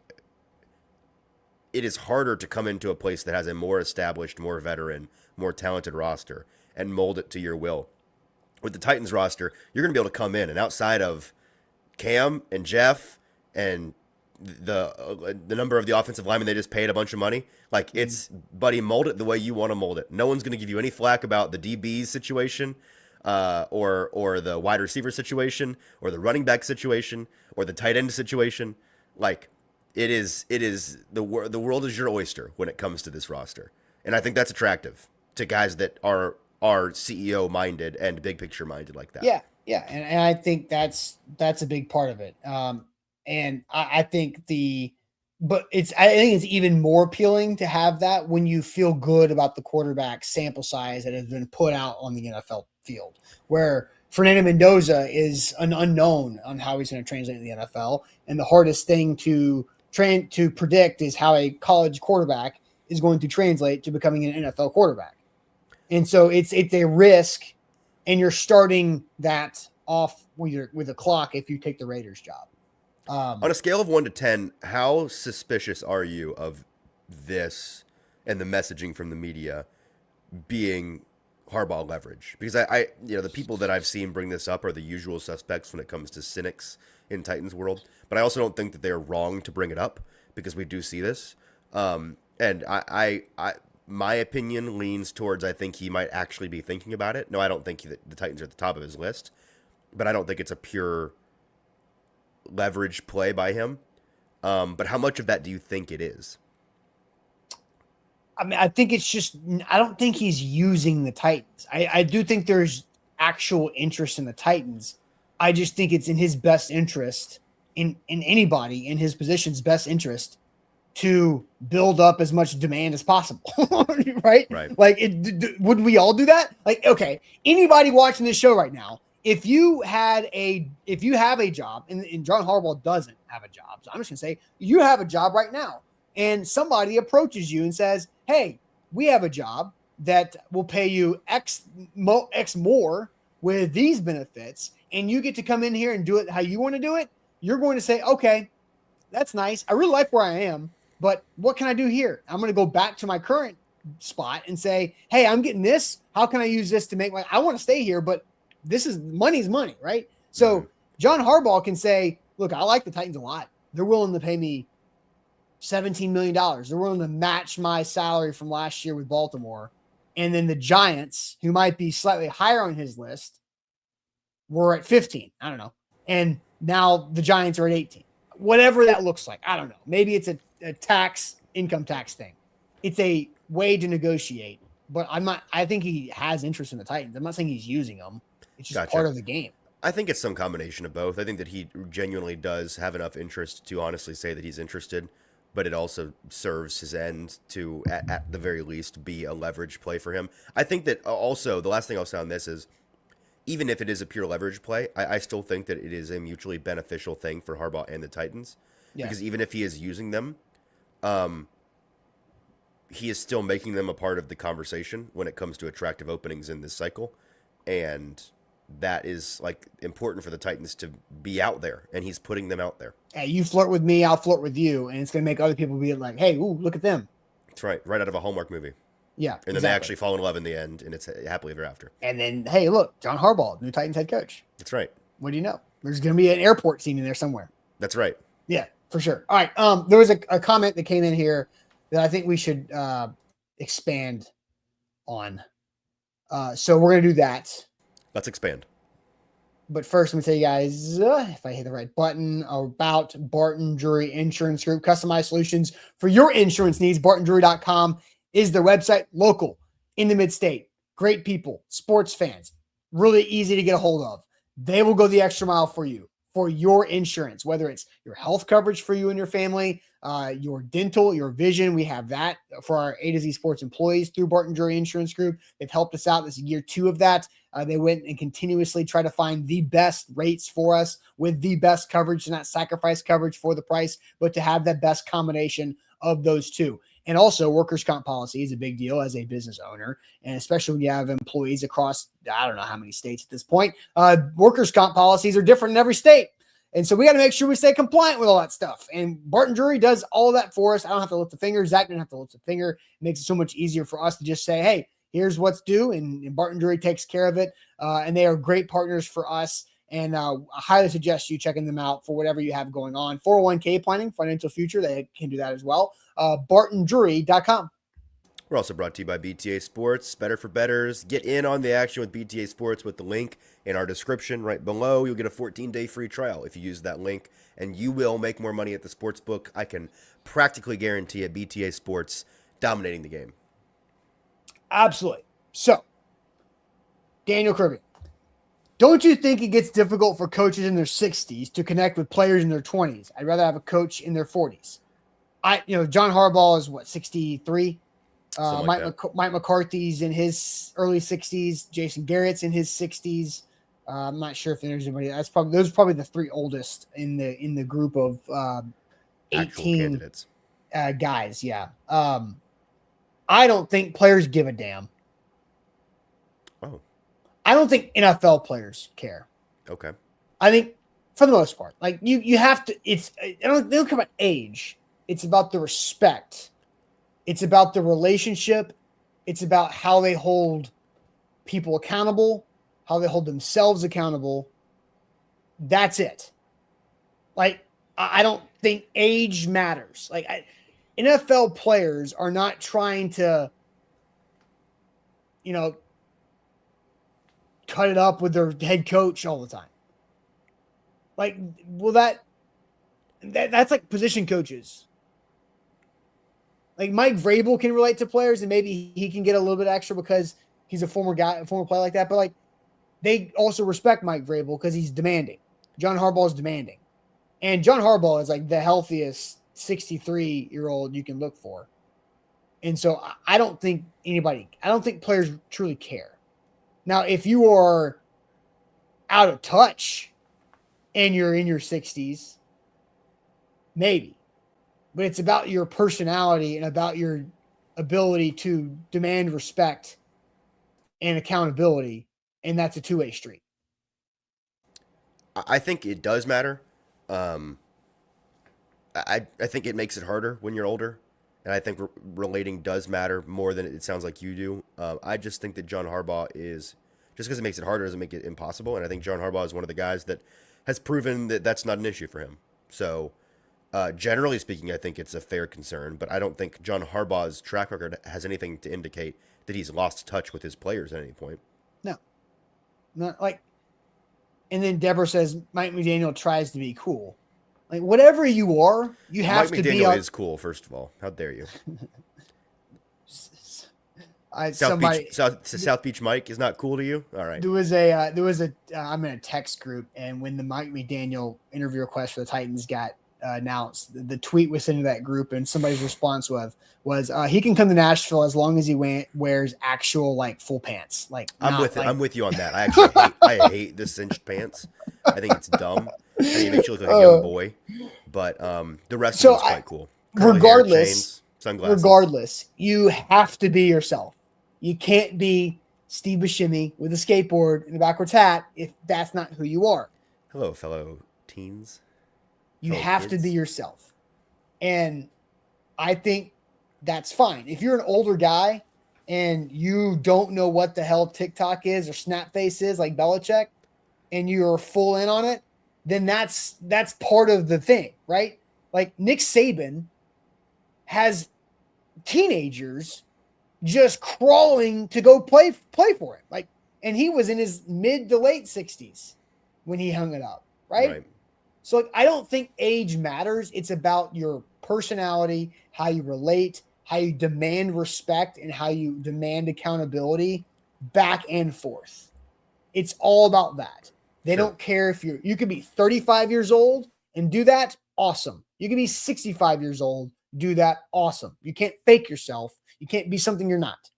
B: it is harder to come into a place that has a more established, more veteran, more talented roster and mold it to your will. With the Titans roster, you're going to be able to come in and outside of Cam and Jeff and the number of the offensive linemen they just paid a bunch of money, like it's buddy, mold it the way you want to mold it. No one's going to give you any flack about the DB's situation, or the wide receiver situation, or the running back situation, or the tight end situation. Like it is the world is your oyster when it comes to this roster, and I think that's attractive to guys that are CEO minded and big picture minded like that.
A: Yeah, yeah, and I think that's a big part of it. And I think I think it's even more appealing to have that when you feel good about the quarterback sample size that has been put out on the NFL field, where Fernando Mendoza is an unknown on how he's going to translate in the NFL, and the hardest thing to predict is how a college quarterback is going to translate to becoming an NFL quarterback. And so it's a risk, and you're starting that off with a clock if you take the Raiders job.
B: On a scale of 1 to 10, how suspicious are you of this and the messaging from the media being Harbaugh leverage? Because the people that I've seen bring this up are the usual suspects when it comes to cynics in Titans world. But I also don't think that they're wrong to bring it up because we do see this. And my opinion leans towards I think he might actually be thinking about it. No, I don't think that the Titans are at the top of his list, but I don't think it's a pure leverage play by him. But how much of that do you think it is?
A: I mean, I think it's just, I don't think he's using the Titans. I do think there's actual interest in the Titans. I just think it's in his best interest, in anybody in his position's best interest, to build up as much demand as possible. Right? Like, wouldn't we all do that? Like, okay, anybody watching this show right now, if you have a job, and John Harbaugh doesn't have a job, so I'm just gonna say you have a job right now, and somebody approaches you and says, "Hey, we have a job that will pay you X more with these benefits, and you get to come in here and do it how you want to do it." You're going to say, "Okay, that's nice. I really like where I am, but what can I do here? I'm going to go back to my current spot and say, hey, I'm getting this. How can I use this to make I want to stay here, but money's money, right?" So John Harbaugh can say, look, I like the Titans a lot. They're willing to pay me $17 million. They're willing to match my salary from last year with Baltimore. And then the Giants, who might be slightly higher on his list, were at 15. I don't know. And now the Giants are at 18. Whatever that looks like. I don't know. Maybe it's a income tax thing. It's a way to negotiate. But I think he has interest in the Titans. I'm not saying he's using them. It's just part of the game.
B: I think it's some combination of both. I think that he genuinely does have enough interest to honestly say that he's interested, but it also serves his end to, at the very least, be a leverage play for him. I think that also, the last thing I'll say on this is, even if it is a pure leverage play, I still think that it is a mutually beneficial thing for Harbaugh and the Titans.
A: Yes.
B: Because even if he is using them, he is still making them a part of the conversation when it comes to attractive openings in this cycle. And that is like important for the Titans to be out there, and he's putting them out there.
A: Hey, you flirt with me, I'll flirt with you, and it's going to make other people be like, hey, ooh, look at them.
B: That's right. Right out of a Hallmark movie.
A: Yeah.
B: And then they actually fall in love in the end, and it's happily ever after.
A: And then, hey, look, John Harbaugh, new Titans head coach.
B: That's right.
A: What do you know? There's going to be an airport scene in there somewhere.
B: That's right.
A: Yeah, for sure. All right. There was a comment that came in here that I think we should expand on. So we're going to do that.
B: Let's expand.
A: But first, let me tell you guys, if I hit the right button, about Barton Drury Insurance Group. Customized solutions for your insurance needs. BartonDrury.com is their website. Local, in the mid-state. Great people, sports fans. Really easy to get a hold of. They will go the extra mile for you, for your insurance, whether it's your health coverage for you and your family, your dental, your vision. We have that for our AtoZSports employees through Barton Drury Insurance Group. They've helped us out. This is year 2 of that. They went and continuously try to find the best rates for us with the best coverage, not sacrifice coverage for the price, but to have that best combination of those two. And also workers' comp policy is a big deal as a business owner. And especially when you have employees across, I don't know how many states at this point, workers' comp policies are different in every state. And so we got to make sure we stay compliant with all that stuff. And Barton Drury does all of that for us. I don't have to lift a finger. Zach didn't have to lift a finger. It makes it so much easier for us to just say, hey, here's what's due. And Barton Drury takes care of it. And they are great partners for us. And I highly suggest you checking them out for whatever you have going on. 401k planning, financial future, they can do that as well. BartonDrury.com.
B: We're also brought to you by BTA Sports, better for bettors. Get in on the action with BTA Sports with the link in our description right below. You'll get a 14-day free trial if you use that link, and you will make more money at the sports book. I can practically guarantee it. BTA Sports dominating the game.
A: Absolutely. So, Daniel Kirby, don't you think it gets difficult for coaches in their 60s to connect with players in their 20s? I'd rather have a coach in their 40s. John Harbaugh is what, 63? Mike McCarthy's in his early 60s. Jason Garrett's in his 60s. I'm not sure if there's anybody. Those are probably the 3 oldest in the group of 18
B: candidates.
A: Guys. Yeah. I don't think players give a damn.
B: Oh.
A: I don't think NFL players care.
B: Okay.
A: I think for the most part, like you have to. They don't care about age. It's about the respect. It's about the relationship. It's about how they hold people accountable, how they hold themselves accountable. That's it. Like, I don't think age matters. Like, NFL players are not trying to, cut it up with their head coach all the time. Like, well, that's like position coaches. Like Mike Vrabel can relate to players, and maybe he can get a little bit extra because he's a former player like that. But like, they also respect Mike Vrabel because he's demanding. John Harbaugh is demanding, and John Harbaugh is like the healthiest 63-year-old you can look for. And so I don't think players truly care. Now, if you are out of touch and you're in your 60s, maybe. But it's about your personality and about your ability to demand respect and accountability, and that's a two-way street.
B: I think it does matter. I think it makes it harder when you're older, and I think relating does matter more than it sounds like you do. I just think that John Harbaugh is, just because it makes it harder doesn't make it impossible, and I think John Harbaugh is one of the guys that has proven that that's not an issue for him. So generally speaking, I think it's a fair concern, but I don't think John Harbaugh's track record has anything to indicate that he's lost touch with his players at any point.
A: No. Not like, and then Deborah says Mike McDaniel tries to be cool. Like, whatever you are, you have
B: Mike
A: to be.
B: Mike McDaniel is cool, first of all. How dare you? South Beach Mike is not cool to you? All right.
A: There was I'm in a text group, and when the Mike McDaniel interview request for the Titans got announced. The tweet was sent to that group, and somebody's response was he can come to Nashville as long as he wears actual like full pants. Like
B: I'm with you on that. I hate the cinched pants. I think it's dumb. I think it makes you look like a young boy. But the rest of it's quite cool. Curly hair, chains, sunglasses.
A: Regardless, you have to be yourself. You can't be Steve Buscemi with a skateboard and a backwards hat if that's not who you are.
B: Hello, fellow teens.
A: You have to be yourself. And I think that's fine. If you're an older guy and you don't know what the hell TikTok is or Snapface is like Belichick and you're full in on it, then that's part of the thing, right? Like Nick Saban has teenagers just crawling to go play for him. Like, and he was in his mid to late 60s when he hung it up, right? So like, I don't think age matters. It's about your personality, how you relate, how you demand respect, and how you demand accountability back and forth. It's all about that. They don't care if you could be 35 years old and do that. Awesome. You could be 65 years old, do that. Awesome. You can't fake yourself. You can't be something you're not.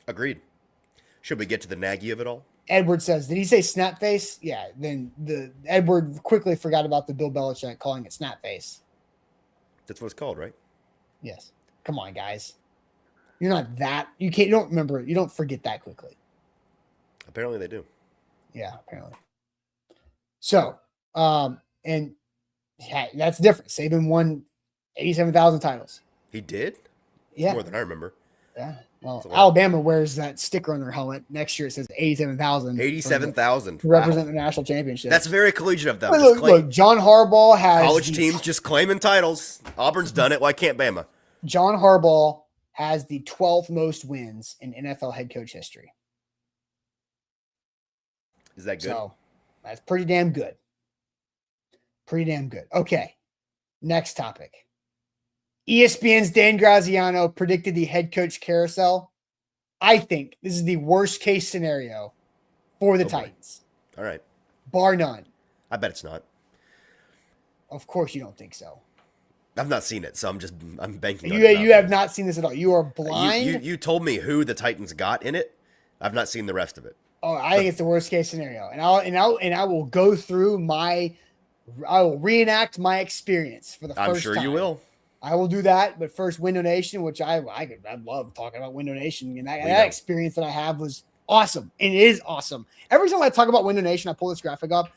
B: Agreed. Should we get to the Nagy of it all?
A: Edward says, did he say Snapface? Yeah, then Edward quickly forgot about the Bill Belichick calling it Snapface.
B: That's what it's called, right?
A: Yes. Come on, guys. You're not that. You don't remember it. You don't forget that quickly.
B: Apparently they do.
A: Yeah, apparently. So, and yeah, that's different. Saban won 87,000 titles.
B: He did?
A: Yeah.
B: More than I remember.
A: Yeah. Well, Alabama wears that sticker on their helmet. Next year it says 87,000.
B: 87,000.
A: To represent the national championship.
B: That's very collegiate of them.
A: Look, John Harbaugh has
B: college teams just claiming titles. Auburn's done it. Why can't Bama?
A: John Harbaugh has the 12th most wins in NFL head coach history.
B: Is that good?
A: So that's pretty damn good. Pretty damn good. Okay. Next topic. ESPN's Dan Graziano predicted the head coach carousel. I think this is the worst case scenario for the Titans.
B: All right.
A: Bar none.
B: I bet it's not.
A: Of course you don't think so.
B: I've not seen it, so I'm banking on
A: it. You have not seen this at all. You are blind.
B: You told me who the Titans got in it. I've not seen the rest of it.
A: Oh, I think it's the worst case scenario. And I will go through I will reenact my experience for the first time.
B: I'm sure you will.
A: I will do that, but first, Window Nation, which I love talking about Window Nation, and that experience that I have was awesome, and it is awesome. Every time I talk about Window Nation, I pull this graphic up,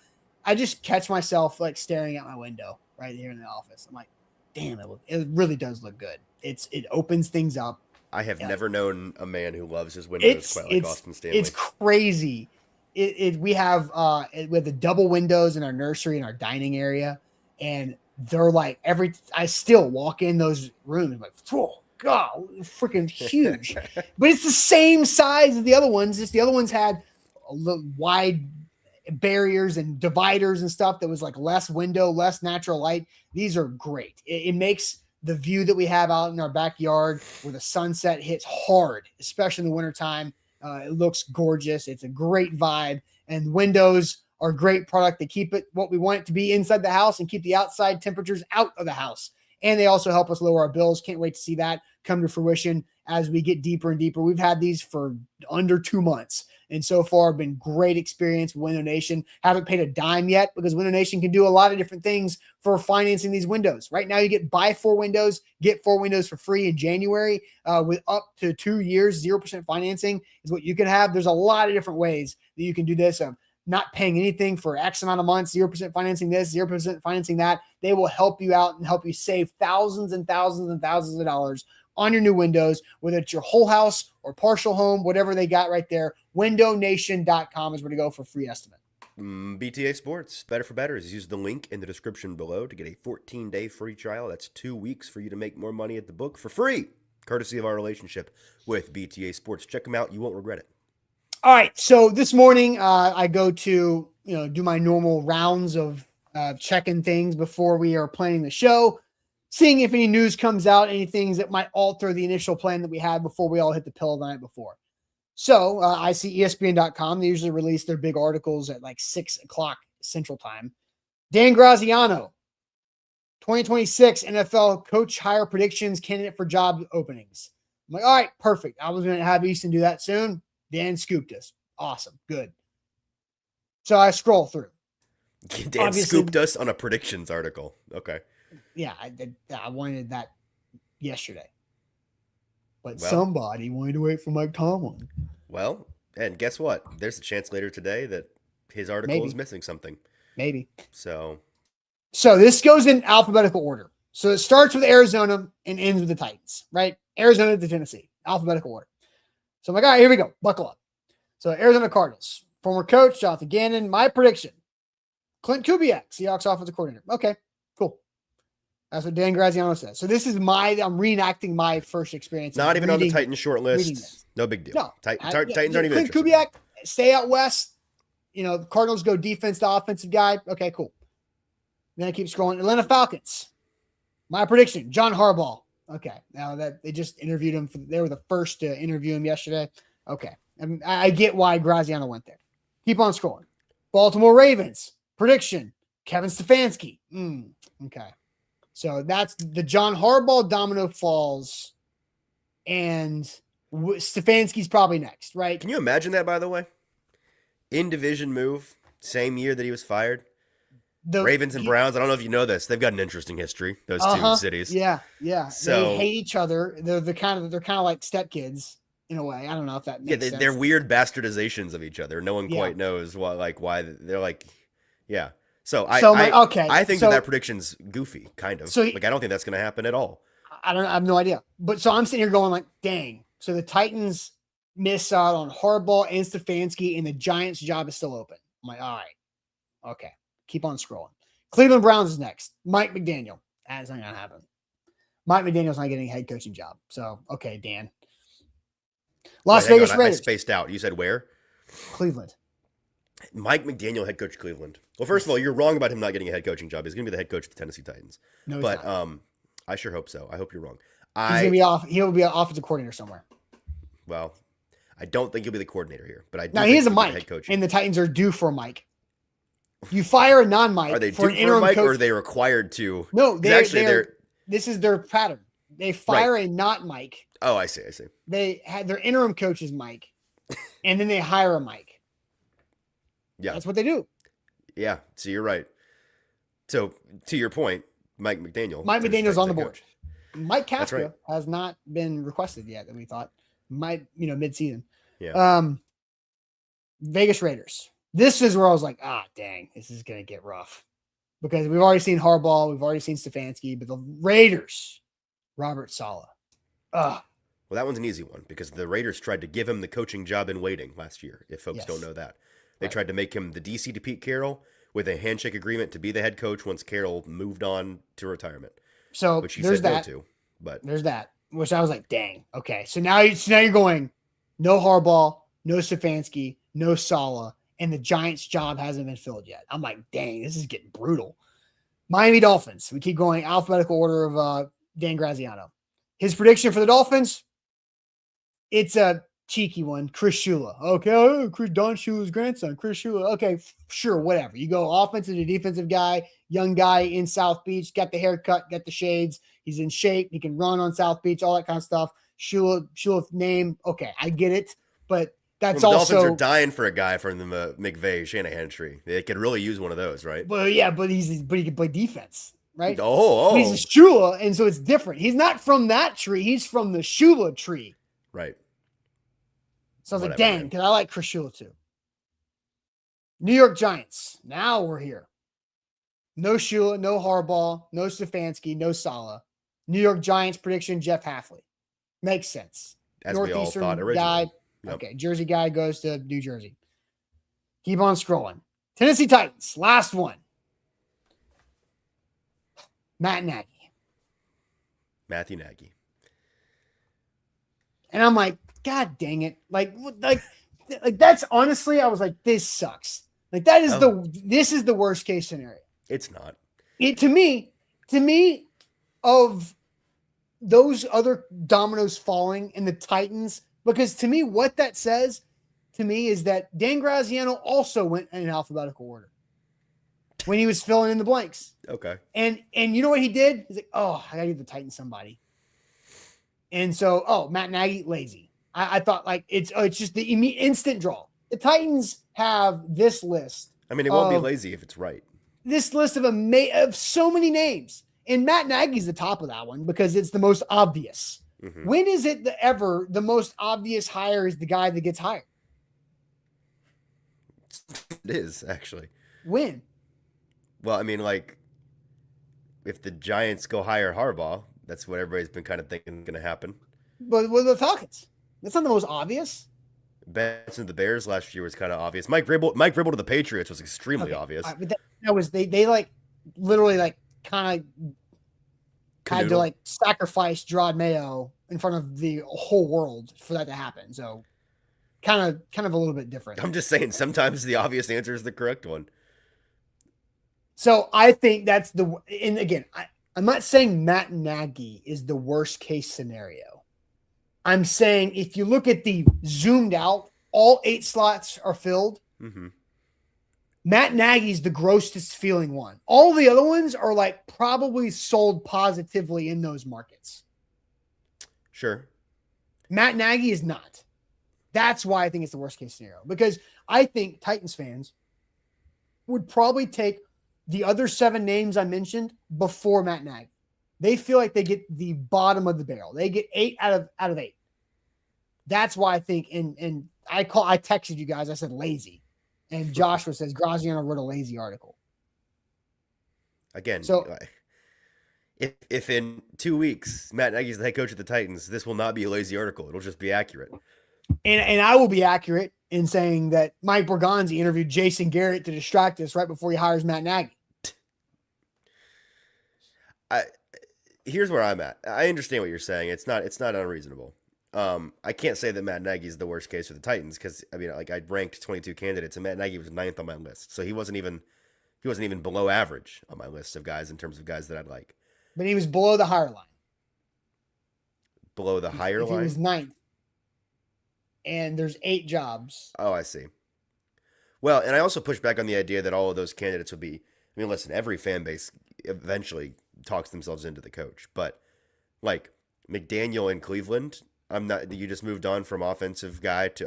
A: I just catch myself like staring at my window right here in the office. I'm like, damn, it really does look good. It opens things up.
B: I have never known a man who loves his windows quite like Austin Stanley.
A: It's crazy. We have the double windows in our nursery and our dining area, and they're like I still walk in those rooms like, oh God, freaking huge. But it's the same size as the other ones. Just the other ones had a little wide barriers and dividers and stuff that was like less window, less natural light. These are great. It makes the view that we have out in our backyard where the sunset hits hard, especially in the wintertime. It looks gorgeous. It's a great vibe, and windows are a great product. They keep it what we want it to be inside the house and keep the outside temperatures out of the house. And they also help us lower our bills. Can't wait to see that come to fruition as we get deeper and deeper. We've had these for under 2 months, and so far been great experience with Window Nation. Haven't paid a dime yet because Window Nation can do a lot of different things for financing these windows. Right now, you buy 4 windows, get 4 windows for free in January with up to 2 years, 0% financing is what you can have. There's a lot of different ways that you can do this. Not paying anything for X amount of months, 0% financing this, 0% financing that. They will help you out and help you save thousands and thousands and thousands of dollars on your new windows, whether it's your whole house or partial home, whatever they got right there. WindowNation.com is where to go for free estimate.
B: BTA Sports, better for bettors. Use the link in the description below to get a 14-day free trial. That's 2 weeks for you to make more money at the book for free, courtesy of our relationship with BTA Sports. Check them out. You won't regret it.
A: All right, so this morning I go to do my normal rounds of checking things before we are planning the show, seeing if any news comes out, any things that might alter the initial plan that we had before we all hit the pillow the night before. So I see ESPN.com. They usually release their big articles at like 6 o'clock Central Time. Dan Graziano, 2026 NFL coach hire predictions, candidate for job openings. I'm like, all right, perfect. I was going to have Easton do that soon. Dan scooped us. Awesome. Good. So I scroll through.
B: Dan scooped us on a predictions article. Okay.
A: Yeah, I wanted that yesterday. But somebody wanted to wait for Mike Tomlin.
B: Well, and guess what? There's a chance later today that his article is missing something.
A: Maybe.
B: So
A: this goes in alphabetical order. So it starts with Arizona and ends with the Titans, right? Arizona to Tennessee, alphabetical order. So I'm like, all right, here we go. Buckle up. So Arizona Cardinals, former coach Jonathan Gannon. My prediction: Clint Kubiak, Seahawks offensive coordinator. Okay, cool. That's what Dan Graziano says. So this is I'm reenacting my first experience.
B: Not even on the Titans short list. No big deal.
A: No,
B: Titans aren't even
A: Clint Kubiak, stay out west. The Cardinals go defense to offensive guy. Okay, cool. Then I keep scrolling. Atlanta Falcons. My prediction: John Harbaugh. Okay, now that they just interviewed him, they were the first to interview him yesterday. Okay, I get why Graziano went there. Keep on scrolling. Baltimore Ravens prediction: Kevin Stefanski. Okay, so that's the John Harbaugh domino falls, and Stefanski's probably next, right?
B: Can you imagine that? By the way, in division move, same year that he was fired. The Ravens and Browns, I don't know if you know this. They've got an interesting history, those two cities.
A: Yeah.
B: So,
A: they hate each other. They're kind of like stepkids in a way. I don't know if that makes sense.
B: They're weird bastardizations of each other. No one quite knows why they're like, yeah. So I think that prediction's goofy, kind of. I don't think that's going to happen at all.
A: I have no idea. But so I'm sitting here going like, dang. So the Titans miss out on Harbaugh and Stefanski, and the Giants' job is still open. I'm like, all right, okay. Keep on scrolling. Cleveland Browns is next. Mike McDaniel. That's not going to happen. Mike McDaniel's not getting a head coaching job. So, okay, Dan. Las Vegas Raiders.
B: I spaced out. You said where?
A: Cleveland.
B: Mike McDaniel, head coach Cleveland. Well, first of all, you're wrong about him not getting a head coaching job. He's going to be the head coach of the Tennessee Titans.
A: No,
B: but I sure hope so. I hope you're wrong.
A: He's going to be off. He'll be an offensive coordinator somewhere.
B: Well, I don't think he'll be the coordinator here, but I do.
A: Now he is a Mike, head coach, and the Titans are due for a Mike. You fire a non-Mike.
B: Are they due for a Mike, or are they required to?
A: No, this is their pattern. They fire a not Mike.
B: Oh, I see.
A: They had their interim coach is Mike, and then they hire a Mike.
B: Yeah,
A: that's what they do.
B: Yeah, so you're right. So to your point, Mike McDaniel.
A: Mike McDaniel's on the board. Mike Kafka has not been requested yet. That we thought might, mid-season.
B: Yeah.
A: Vegas Raiders. This is where I was like, dang, this is going to get rough. Because we've already seen Harbaugh, we've already seen Stefanski, but the Raiders, Robert Saleh.
B: Well, that one's an easy one because the Raiders tried to give him the coaching job in waiting last year, if folks don't know that. They tried to make him the DC to Pete Carroll with a handshake agreement to be the head coach once Carroll moved on to retirement.
A: So
B: which he
A: there's
B: said
A: that.
B: No to, but
A: there's that, which I was like, dang, okay. So now you're going, no Harbaugh, no Stefanski, no Saleh, and the Giants' job hasn't been filled yet. I'm like, dang, this is getting brutal. Miami Dolphins. We keep going alphabetical order of Dan Graziano. His prediction for the Dolphins, it's a cheeky one. Chris Shula. Okay, Don Shula's grandson, Chris Shula. Okay, sure, whatever. You go offensive to defensive guy, young guy in South Beach, got the haircut, got the shades. He's in shape. He can run on South Beach, all that kind of stuff. Shula name. Okay, I get it, but that's
B: the
A: also
B: Dolphins are dying for a guy from the McVay Shanahan tree. They could really use one of those, right?
A: Well, yeah, but he can play defense, right?
B: Oh.
A: He's a Shula, and so it's different. He's not from that tree. He's from the Shula tree.
B: Right.
A: So I was like, dang, because I like Chris Shula too. New York Giants. Now we're here. No Shula, no Harbaugh, no Stefanski, no Saleh. New York Giants prediction, Jeff Hafley. Makes sense.
B: As we all thought originally.
A: Guy. Yep. Okay, Jersey guy goes to New Jersey. Keep on scrolling. Tennessee Titans, last one. Matt Nagy.
B: Matthew Nagy.
A: And I'm like, God dang it. Like that's honestly, I was like, this sucks. Like that is this is the worst case scenario.
B: It's not.
A: To me, of those other dominoes falling in the Titans, because to me, what that says to me is that Dan Graziano also went in alphabetical order. when he was filling in the blanks.
B: Okay.
A: And you know what he did? He's like, oh, I got to give the Titans somebody. And so, Matt Nagy, lazy. I thought like it's just the instant draw. The Titans have this list.
B: I mean, it won't be lazy if it's right.
A: This list of so many names. And Matt Nagy's the top of that one because it's the most obvious. Mm-hmm. When is it ever the most obvious hire is the guy that gets hired?
B: It is, actually.
A: When?
B: Well, I mean, like, if the Giants go hire Harbaugh, that's what everybody's been kind of thinking is going to happen.
A: But with the Falcons, that's not the most obvious.
B: Benson to the Bears last year was kind of obvious. Mike Vrabel to the Patriots was extremely obvious.
A: But that was they like literally like kind of had to like sacrifice Gerard Mayo in front of the whole world for that to happen. So kind of a little bit different.
B: I'm just saying sometimes the obvious answer is the correct one.
A: So I think that's and again, I'm not saying Matt Nagy is the worst case scenario. I'm saying if you look at the zoomed out, all 8 slots are filled. Mm-hmm. Matt Nagy's the grossest feeling one. All the other ones are like probably sold positively in those markets.
B: Sure.
A: Matt Nagy is not. That's why I think it's the worst case scenario. Because I think Titans fans would probably take the other 7 names I mentioned before Matt Nagy. They feel like they get the bottom of the barrel. They get 8 out of 8. That's why I think, and I texted you guys, I said lazy. And Joshua says Graziano wrote a lazy article.
B: Again, so if in 2 weeks Matt Nagy's the head coach of the Titans, this will not be a lazy article. It'll just be accurate.
A: And I will be accurate in saying that Mike Borgonzi interviewed Jason Garrett to distract us right before he hires Matt Nagy.
B: Here's where I'm at. I understand what you're saying. It's not unreasonable. I can't say that Matt Nagy is the worst case for the Titans because I mean, like I ranked 22 candidates and Matt Nagy was 9th on my list, so he wasn't even below average on my list of guys in terms of guys that I'd like.
A: But he was below the higher line.
B: Below the higher line.
A: He was 9th, and there's 8 jobs.
B: Oh, I see. Well, and I also push back on the idea that all of those candidates would be. I mean, listen, every fan base eventually talks themselves into the coach, but like McDaniel in Cleveland. You just moved on from offensive guy to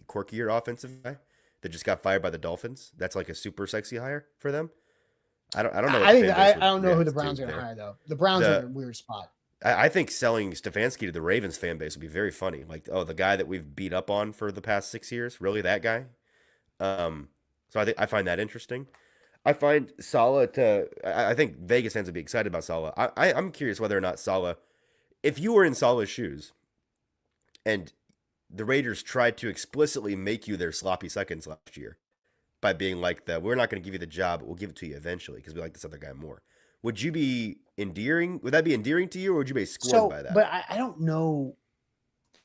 B: quirkier offensive guy that just got fired by the Dolphins. That's like a super sexy hire for them. I don't know.
A: I don't know who the Browns are going to hire though. The Browns are in a weird spot.
B: I think selling Stefanski to the Ravens fan base would be very funny. Like, oh, the guy that we've beat up on for the past 6 years, really that guy. So I find that interesting. I find Saleh I think Vegas fans would be excited about Saleh. I'm curious whether or not Saleh, if you were in Saleh's shoes, and the Raiders tried to explicitly make you their sloppy seconds last year by being like, we're not going to give you the job, but we'll give it to you eventually because we like this other guy more. Would you be endearing? Would that be endearing to you, or would you be scorned by that?
A: But I don't know.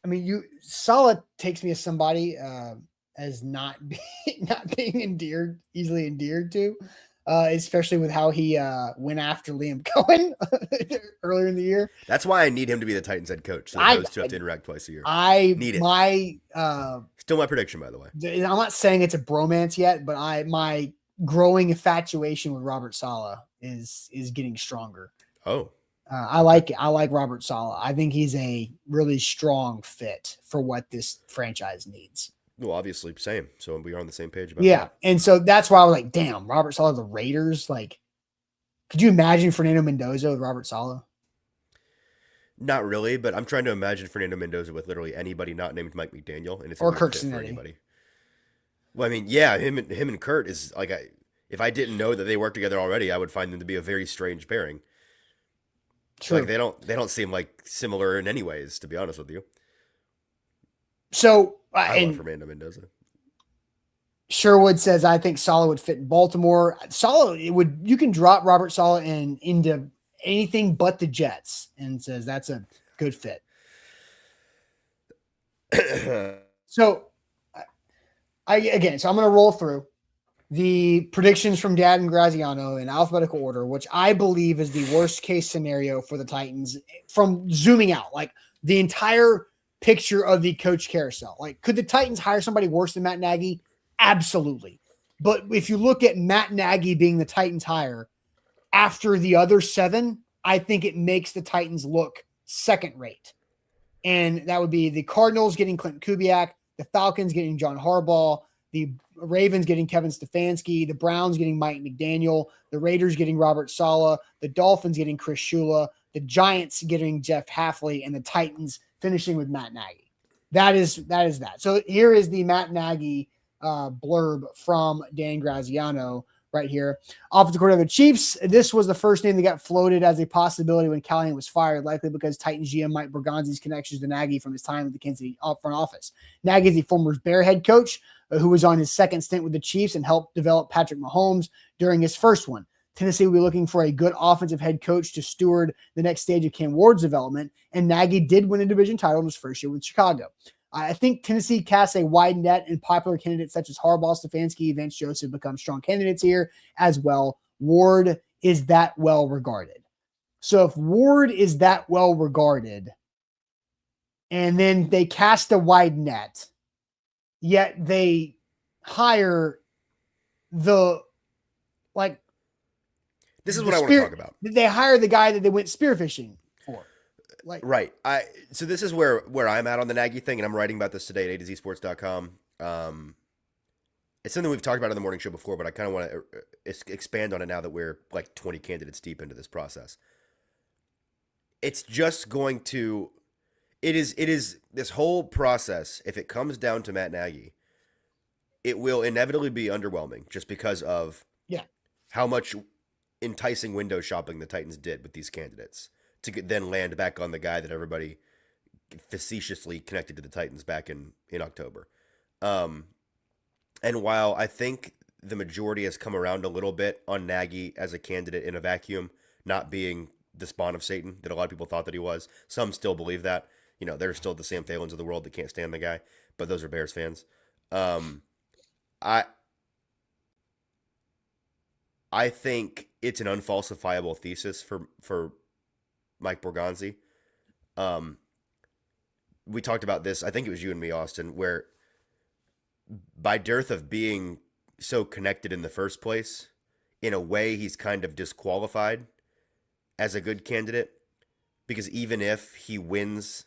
A: I mean, Saleh takes me as somebody as not being easily endeared to, especially with how he went after Liam Cohen earlier in the year.
B: That's why I need him to be the Titans head coach. So those two have to interact twice a year.
A: I
B: need it. Still my prediction, by the way.
A: I'm not saying it's a bromance yet, but my growing infatuation with Robert Saleh is getting stronger.
B: Oh.
A: I like it. I like Robert Saleh. I think he's a really strong fit for what this franchise needs.
B: Well, obviously, same. So we are on the same page about that.
A: And so that's why I was like, damn, Robert Saleh, the Raiders. Like, could you imagine Fernando Mendoza with Robert Saleh?
B: Not really, but I'm trying to imagine Fernando Mendoza with literally anybody not named Mike McDaniel, and it's
A: or Kirk
B: for anybody. Well, I mean, yeah, him and Kurt is like, if I didn't know that they worked together already, I would find them to be a very strange pairing. True. Like they don't seem like similar in any ways, to be honest with you.
A: So
B: I love Fernando Mendoza.
A: Sherwood says, I think Saleh would fit in Baltimore. You can drop Robert Saleh into anything but the Jets, and says that's a good fit. So I'm going to roll through the predictions from Dad and Graziano in alphabetical order, which I believe is the worst case scenario for the Titans from zooming out, like the entire picture of the coach carousel. Like, could the Titans hire somebody worse than Matt Nagy? Absolutely. But if you look at Matt Nagy being the Titans hire after the other 7, I think it makes the Titans look second rate. And that would be the Cardinals getting Clinton Kubiak, the Falcons getting John Harbaugh, the Ravens getting Kevin Stefanski, the Browns getting Mike McDaniel, the Raiders getting Robert Saleh, the Dolphins getting Chris Shula, the Giants getting Jeff Hafley, and the Titans finishing with Matt Nagy. That is that. So here is the Matt Nagy blurb from Dan Graziano right here. Offensive coordinator of the Chiefs. This was the first name that got floated as a possibility when Callahan was fired, likely because Titans GM Mike Borgonzi's connections to Nagy from his time with the Kansas City front office. Nagy is the former Bear head coach who was on his second stint with the Chiefs and helped develop Patrick Mahomes during his first one. Tennessee will be looking for a good offensive head coach to steward the next stage of Cam Ward's development, and Nagy did win a division title in his first year with Chicago. I think Tennessee casts a wide net, and popular candidates such as Harbaugh, Stefanski, Vance Joseph become strong candidates here as well. Ward is that well regarded. So if Ward is that well regarded, and then they cast a wide net, yet they hire the like.
B: This is what I want to talk about.
A: They hire the guy that they went spearfishing for. Like,
B: right. So this is where I'm at on the Nagy thing, and I'm writing about this today at AtoZSports.com. It's something we've talked about on the morning show before, but I kind of want to expand on it now that we're like 20 candidates deep into this process. It's just going to, it is this whole process, if it comes down to Matt Nagy, it will inevitably be underwhelming just because of how much enticing window shopping the Titans did with these candidates to then land back on the guy that everybody facetiously connected to the Titans back in October. And while I think the majority has come around a little bit on Nagy as a candidate in a vacuum, not being the spawn of Satan that a lot of people thought that he was, some still believe that. You know, there's still the Sam Thalens of the world that can't stand the guy, but those are Bears fans. I think it's an unfalsifiable thesis for Mike Borgonzi. We talked about this, I think it was you and me, Austin, where by dearth of being so connected in the first place, in a way he's kind of disqualified as a good candidate, because even if he wins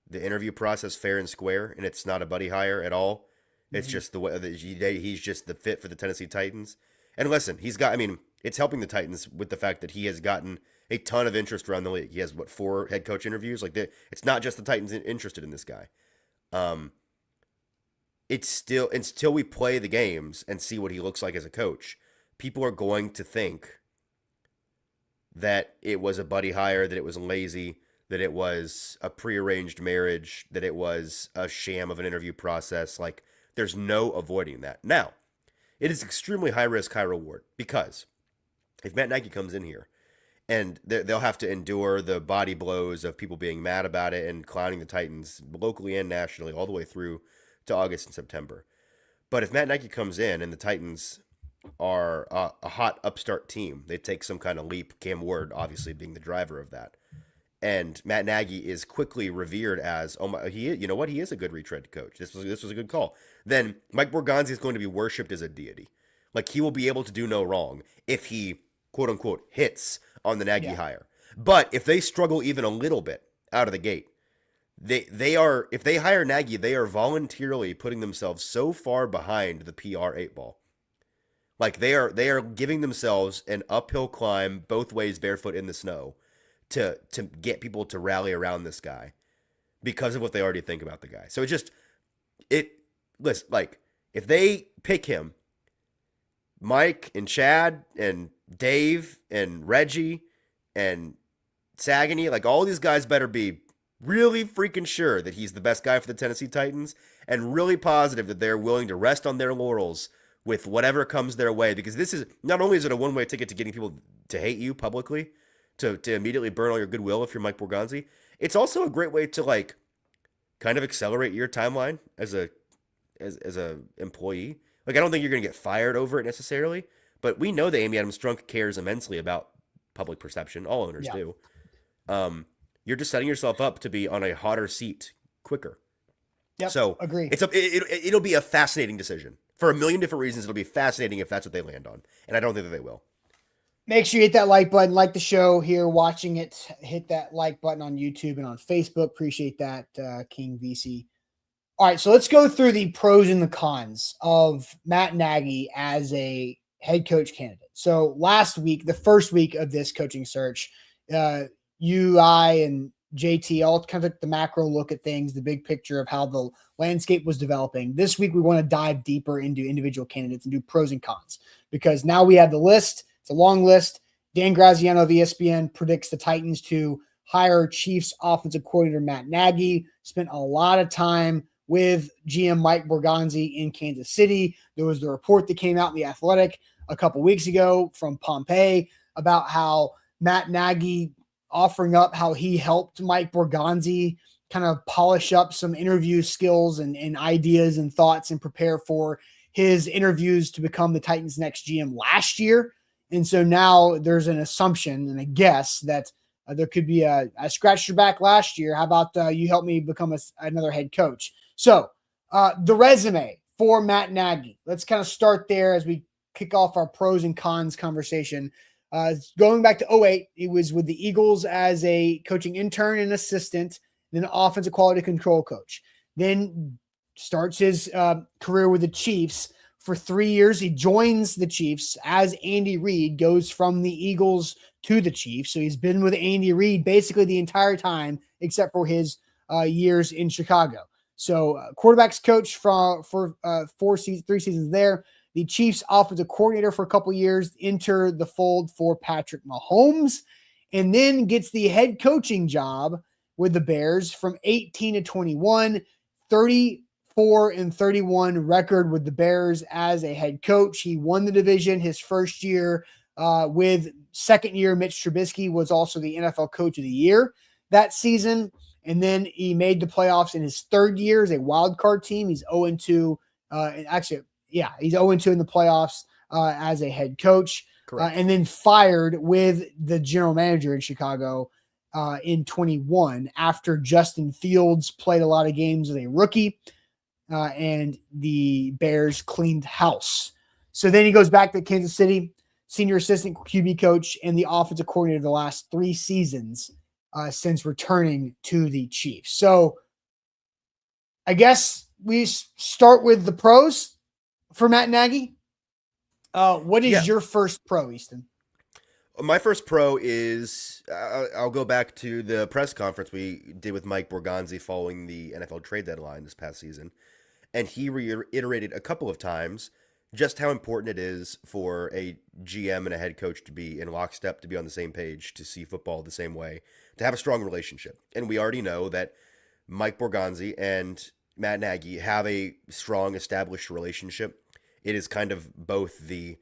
B: the interview process fair and square and it's not a buddy hire at all, it's just the way that he's just the fit for the Tennessee Titans. And listen, it's helping the Titans with the fact that he has gotten a ton of interest around the league. He has 4 head coach interviews. It's not just the Titans interested in this guy. It's still, until we play the games and see what he looks like as a coach, people are going to think that it was a buddy hire, that it was lazy, that it was a prearranged marriage, that it was a sham of an interview process. Like, there's no avoiding that. Now, it is extremely high risk, high reward, because if Matt Nagy comes in here and they'll have to endure the body blows of people being mad about it and clowning the Titans locally and nationally all the way through to August and September. But if Matt Nagy comes in and the Titans are a hot upstart team, they take some kind of leap, Cam Ward obviously being the driver of that. And Matt Nagy is quickly revered as, you know what, he is a good retread coach. This was a good call. Then Mike Borgonzi is going to be worshipped as a deity. Like, he will be able to do no wrong if he, quote unquote, hits on the Nagy hire. But if they struggle even a little bit out of the gate, they are, if they hire Nagy, they are voluntarily putting themselves so far behind the PR 8-ball. Like, they are giving themselves an uphill climb both ways, barefoot in the snow, to get people to rally around this guy because of what they already think about the guy. So listen, like, if they pick him, Mike and Chad and Dave and Reggie and Sagany, like, all these guys better be really freaking sure that he's the best guy for the Tennessee Titans and really positive that they're willing to rest on their laurels with whatever comes their way, because this is, not only is it a one-way ticket to getting people to hate you publicly, to immediately burn all your goodwill if you're Mike Borgonzi, it's also a great way to, like, kind of accelerate your timeline as a employee. Like, I don't think you're going to get fired over it necessarily, but we know that Amy Adams Strunk cares immensely about public perception. All owners do. You're just setting yourself up to be on a hotter seat quicker.
A: Yep,
B: so
A: agree.
B: It'll be a fascinating decision for a million different reasons. It'll be fascinating if that's what they land on, and I don't think that they will.
A: Make sure you hit that like button, like the show here, watching it. Hit that like button on YouTube and on Facebook. Appreciate that, King VC. All right, so let's go through the pros and the cons of Matt Nagy as a head coach candidate. So last week, the first week of this coaching search, you, I, and JT all kind of took the macro look at things, the big picture of how the landscape was developing. This week, we want to dive deeper into individual candidates and do pros and cons, because now we have the list. It's a long list. Dan Graziano of ESPN predicts the Titans to hire Chiefs offensive coordinator Matt Nagy. Spent a lot of time with GM Mike Borgonzi in Kansas City. There was the report that came out in The Athletic a couple weeks ago from Pompey about how Matt Nagy offering up how he helped Mike Borgonzi kind of polish up some interview skills and ideas and thoughts and prepare for his interviews to become the Titans' next GM last year. And so now there's an assumption and a guess that there could be a scratched your back last year. How about you help me become another head coach? So the resume for Matt Nagy, let's kind of start there as we kick off our pros and cons conversation. Going back to 2008, he was with the Eagles as a coaching intern and assistant, then offensive quality control coach. Then starts his career with the Chiefs. For 3 years, he joins the Chiefs as Andy Reid, goes from the Eagles to the Chiefs. So he's been with Andy Reid basically the entire time, except for his years in Chicago. So quarterbacks coach for 3 seasons there. The Chiefs offensive coordinator for a couple years, enter the fold for Patrick Mahomes, and then gets the head coaching job with the Bears from 18 to 21, 34-31 record with the Bears as a head coach. He won the division his first year with second year. Mitch Trubisky was also the NFL Coach of the Year that season. And then he made the playoffs in his third year as a wild card team. He's 0-2. He's 0-2 in the playoffs as a head coach. And then fired with the general manager in Chicago in 21 after Justin Fields played a lot of games as a rookie. And the Bears cleaned house. So then he goes back to Kansas City, senior assistant QB coach and the offensive coordinator the last 3 seasons since returning to the Chiefs. So I guess we start with the pros for Matt Nagy. What is your first pro, Easton?
B: My first pro is I'll go back to the press conference we did with Mike Borgonzi following the NFL trade deadline this past season. And he reiterated a couple of times just how important it is for a GM and a head coach to be in lockstep, to be on the same page, to see football the same way, to have a strong relationship. And we already know that Mike Borgonzi and Matt Nagy have a strong established relationship. It is kind of both the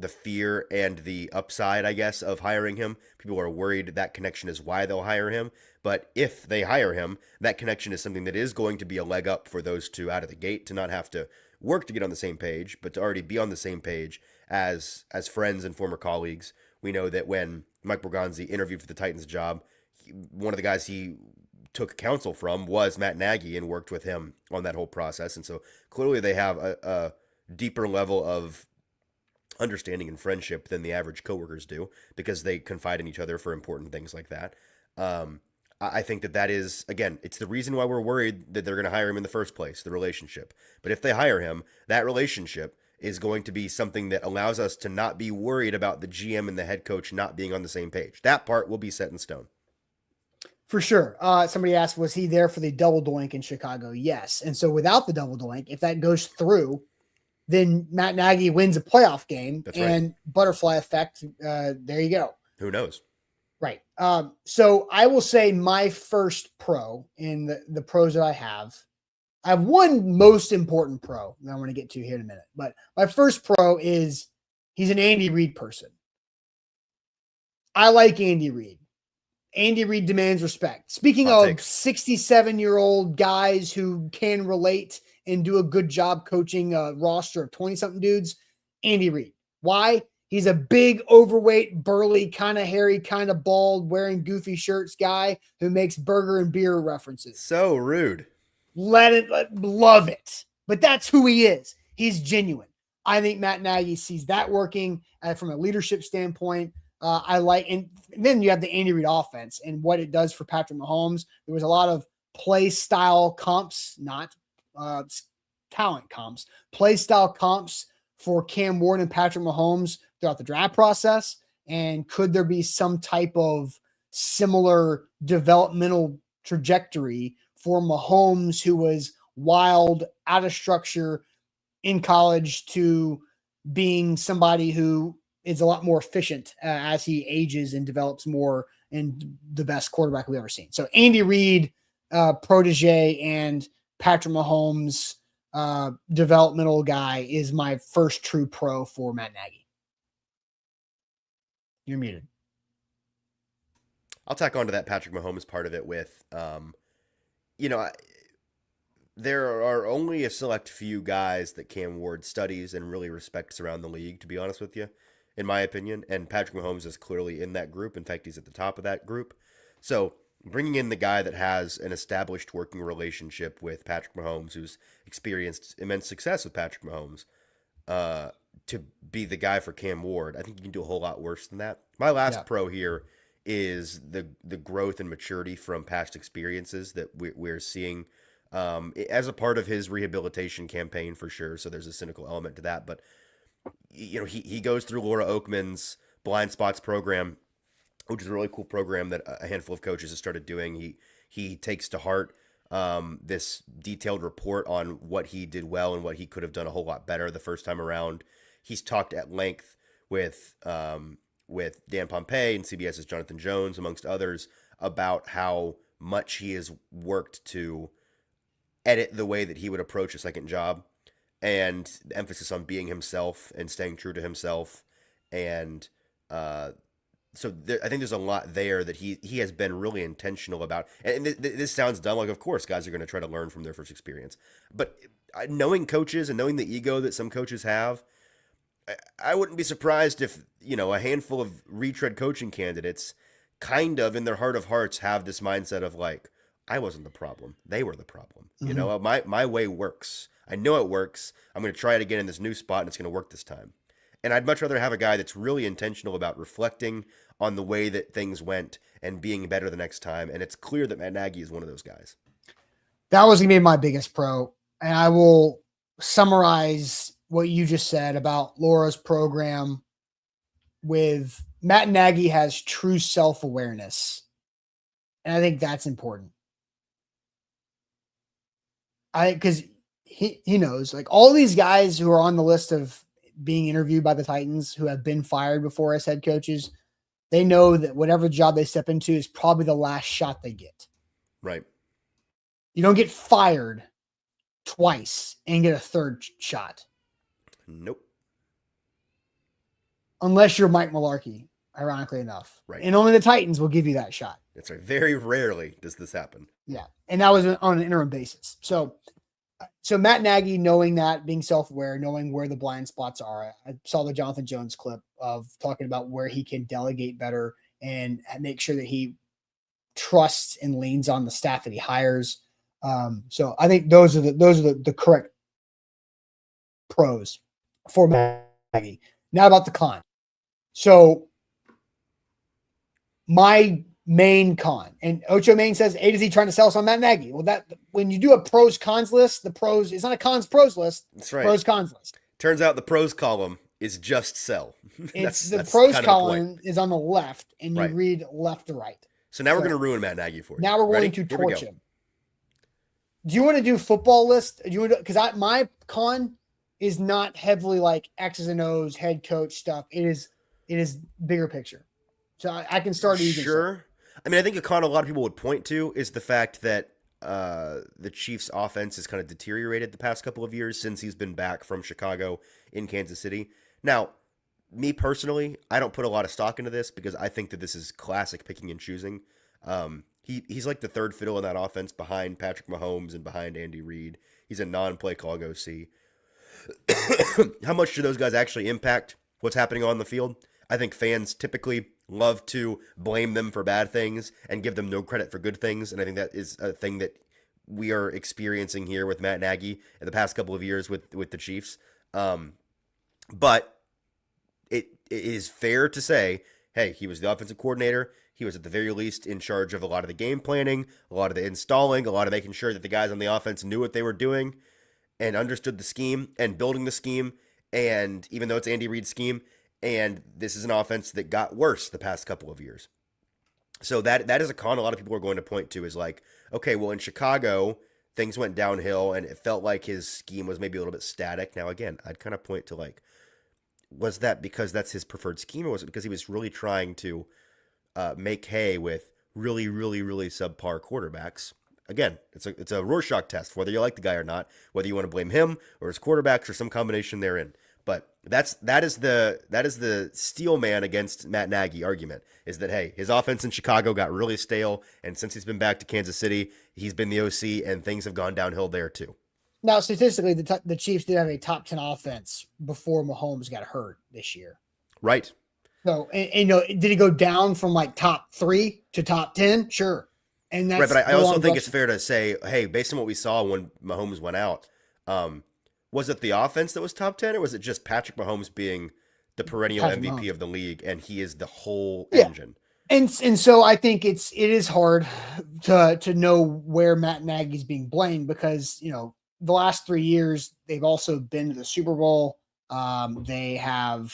B: fear and the upside, I guess, of hiring him. People are worried that connection is why they'll hire him. But if they hire him, that connection is something that is going to be a leg up for those two out of the gate, to not have to work to get on the same page, but to already be on the same page as friends and former colleagues. We know that when Mike Borgonzi interviewed for the Titans job, one of the guys he took counsel from was Matt Nagy and worked with him on that whole process. And so clearly they have a deeper level of understanding and friendship than the average coworkers do, because they confide in each other for important things like that. I think that is, again, it's the reason why we're worried that they're going to hire him in the first place, the relationship. But if they hire him, that relationship is going to be something that allows us to not be worried about the GM and the head coach not being on the same page. That part will be set in stone.
A: For sure. Somebody asked, was he there for the double doink in Chicago? Yes. And so without the double doink, if that goes through, then Matt Nagy wins a playoff game. That's and right. Butterfly effect. There you go.
B: Who knows?
A: Right. So I will say my first pro in the pros that I have one most important pro that I want to get to here in a minute. But my first pro is he's an Andy Reid person. I like Andy Reid. Andy Reid demands respect. Speaking of 67-year-old guys who can relate and do a good job coaching a roster of 20-something dudes, Andy Reid. Why? He's a big, overweight, burly, kind of hairy, kind of bald, wearing goofy shirts guy who makes burger and beer references.
B: So rude.
A: Love it. But that's who he is. he's genuine. I think Matt Nagy sees that working from a leadership standpoint. I like, and then you have the Andy Reid offense and what it does for Patrick Mahomes. There was a lot of play style comps, not talent comps, play style comps for Cam Ward and Patrick Mahomes throughout the draft process. And could there be some type of similar developmental trajectory for Mahomes, who was wild, out of structure in college, to being somebody who is a lot more efficient as he ages and develops more, and the best quarterback we've ever seen. So Andy Reid, protege, and Patrick Mahomes, developmental guy, is my first true pro for Matt Nagy. You're muted.
B: I'll tack on to that Patrick Mahomes part of it with, there are only a select few guys that Cam Ward studies and really respects around the league, to be honest with you, in my opinion. And Patrick Mahomes is clearly in that group. In fact, he's at the top of that group. So bringing in the guy that has an established working relationship with Patrick Mahomes, who's experienced immense success with Patrick Mahomes, to be the guy for Cam Ward, I think you can do a whole lot worse than that. My last pro here is the growth and maturity from past experiences that we're seeing as a part of his rehabilitation campaign, for sure. So there's a cynical element to that. But, he goes through Laura Oakman's Blind Spots program, which is a really cool program that a handful of coaches have started doing. He takes to heart this detailed report on what he did well and what he could have done a whole lot better the first time around. He's talked at length with Dan Pompei and CBS's Jonathan Jones, amongst others, about how much he has worked to edit the way that he would approach a second job, and the emphasis on being himself and staying true to himself. And I think there's a lot there that he has been really intentional about. And this sounds dumb. Like, of course, guys are going to try to learn from their first experience. But knowing coaches and knowing the ego that some coaches have, I wouldn't be surprised if, a handful of retread coaching candidates kind of in their heart of hearts have this mindset of like, I wasn't the problem. They were the problem. Mm-hmm. My way works. I know it works. I'm going to try it again in this new spot, and it's going to work this time. And I'd much rather have a guy that's really intentional about reflecting on the way that things went and being better the next time. And it's clear that Matt Nagy is one of those guys.
A: That was going to be my biggest pro. And I will summarize what you just said about Laura's program with Matt Nagy has true self-awareness. And I think that's important. Because he knows, like, all these guys who are on the list of being interviewed by the Titans who have been fired before as head coaches, they know that whatever job they step into is probably the last shot they get.
B: Right.
A: You don't get fired twice and get a third shot.
B: Nope.
A: Unless you're Mike Mularkey, ironically enough.
B: Right.
A: And only the Titans will give you that shot.
B: That's right. Very rarely does this happen.
A: Yeah. And that was on an interim basis. So Matt Nagy, knowing that, being self-aware, knowing where the blind spots are. I saw the Jonathan Jones clip of talking about where he can delegate better and make sure that he trusts and leans on the staff that he hires. So I think those are the correct pros for Matt Nagy. Now about the con. So my main con, and Ocho Main says A to Z trying to sell us on Matt Nagy. Well, that when you do a pros cons list, the pros, it's not a cons pros list.
B: That's right.
A: Pros cons list.
B: Turns out the pros column is just sell.
A: It's the pros column is on the left, and you read left to right.
B: So now we're going to ruin Matt Nagy for you.
A: Now we're going to torch him. Do you want to do football list? Do you want to? Because my con is not heavily like X's and O's, head coach stuff. It is bigger picture. So I can start.
B: Sure. I mean, I think a con a lot of people would point to is the fact that the Chiefs' offense has kind of deteriorated the past couple of years since he's been back from Chicago in Kansas City. Now, me personally, I don't put a lot of stock into this because I think that this is classic picking and choosing. He's like the third fiddle in that offense behind Patrick Mahomes and behind Andy Reid. He's a non-play call OC. How much do those guys actually impact what's happening on the field? I think fans typically love to blame them for bad things and give them no credit for good things. And I think that is a thing that we are experiencing here with Matt Nagy in the past couple of years with the Chiefs. But it is fair to say, hey, he was the offensive coordinator. He was at the very least in charge of a lot of the game planning, a lot of the installing, a lot of making sure that the guys on the offense knew what they were doing and understood the scheme and building the scheme. And even though it's Andy Reid's scheme, and this is an offense that got worse the past couple of years. So that is a con a lot of people are going to point to is like, okay, well, in Chicago, things went downhill and it felt like his scheme was maybe a little bit static. Now, again, I'd kind of point to like, was that because that's his preferred scheme, or was it because he was really trying to make hay with really, really, really subpar quarterbacks? Again, it's a Rorschach test, whether you like the guy or not, whether you want to blame him or his quarterbacks or some combination therein. But that is the steel man against Matt Nagy argument, is that, hey, his offense in Chicago got really stale, and since he's been back to Kansas City, he's been the OC, and things have gone downhill there too.
A: Now, statistically, the Chiefs did have a top 10 offense before Mahomes got hurt this year.
B: Right.
A: So, and did he go down from like top 3 to top 10? Sure. And that's
B: right, but I also think it's fair to say, hey, based on what we saw when Mahomes went out, was it the offense that was top 10, or was it just Patrick Mahomes being the perennial MVP of the league, and he is the whole engine?
A: And so I think it is hard to know where Matt Nagy's being blamed, because the last 3 years they've also been to the Super Bowl. They have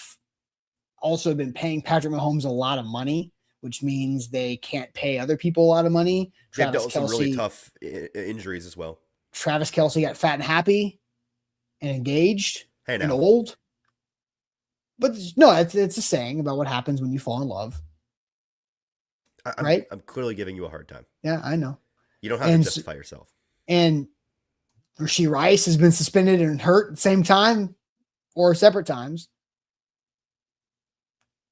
A: also been paying Patrick Mahomes a lot of money, which means they can't pay other people a lot of money.
B: They've dealt with some really tough injuries as well.
A: Travis Kelce got fat and happy and engaged and
B: now.
A: old. But no, it's a saying about what happens when you fall in love. Right?
B: I'm clearly giving you a hard time.
A: Yeah, I know.
B: You don't have to justify yourself.
A: And Rashee Rice has been suspended and hurt at the same time or separate times.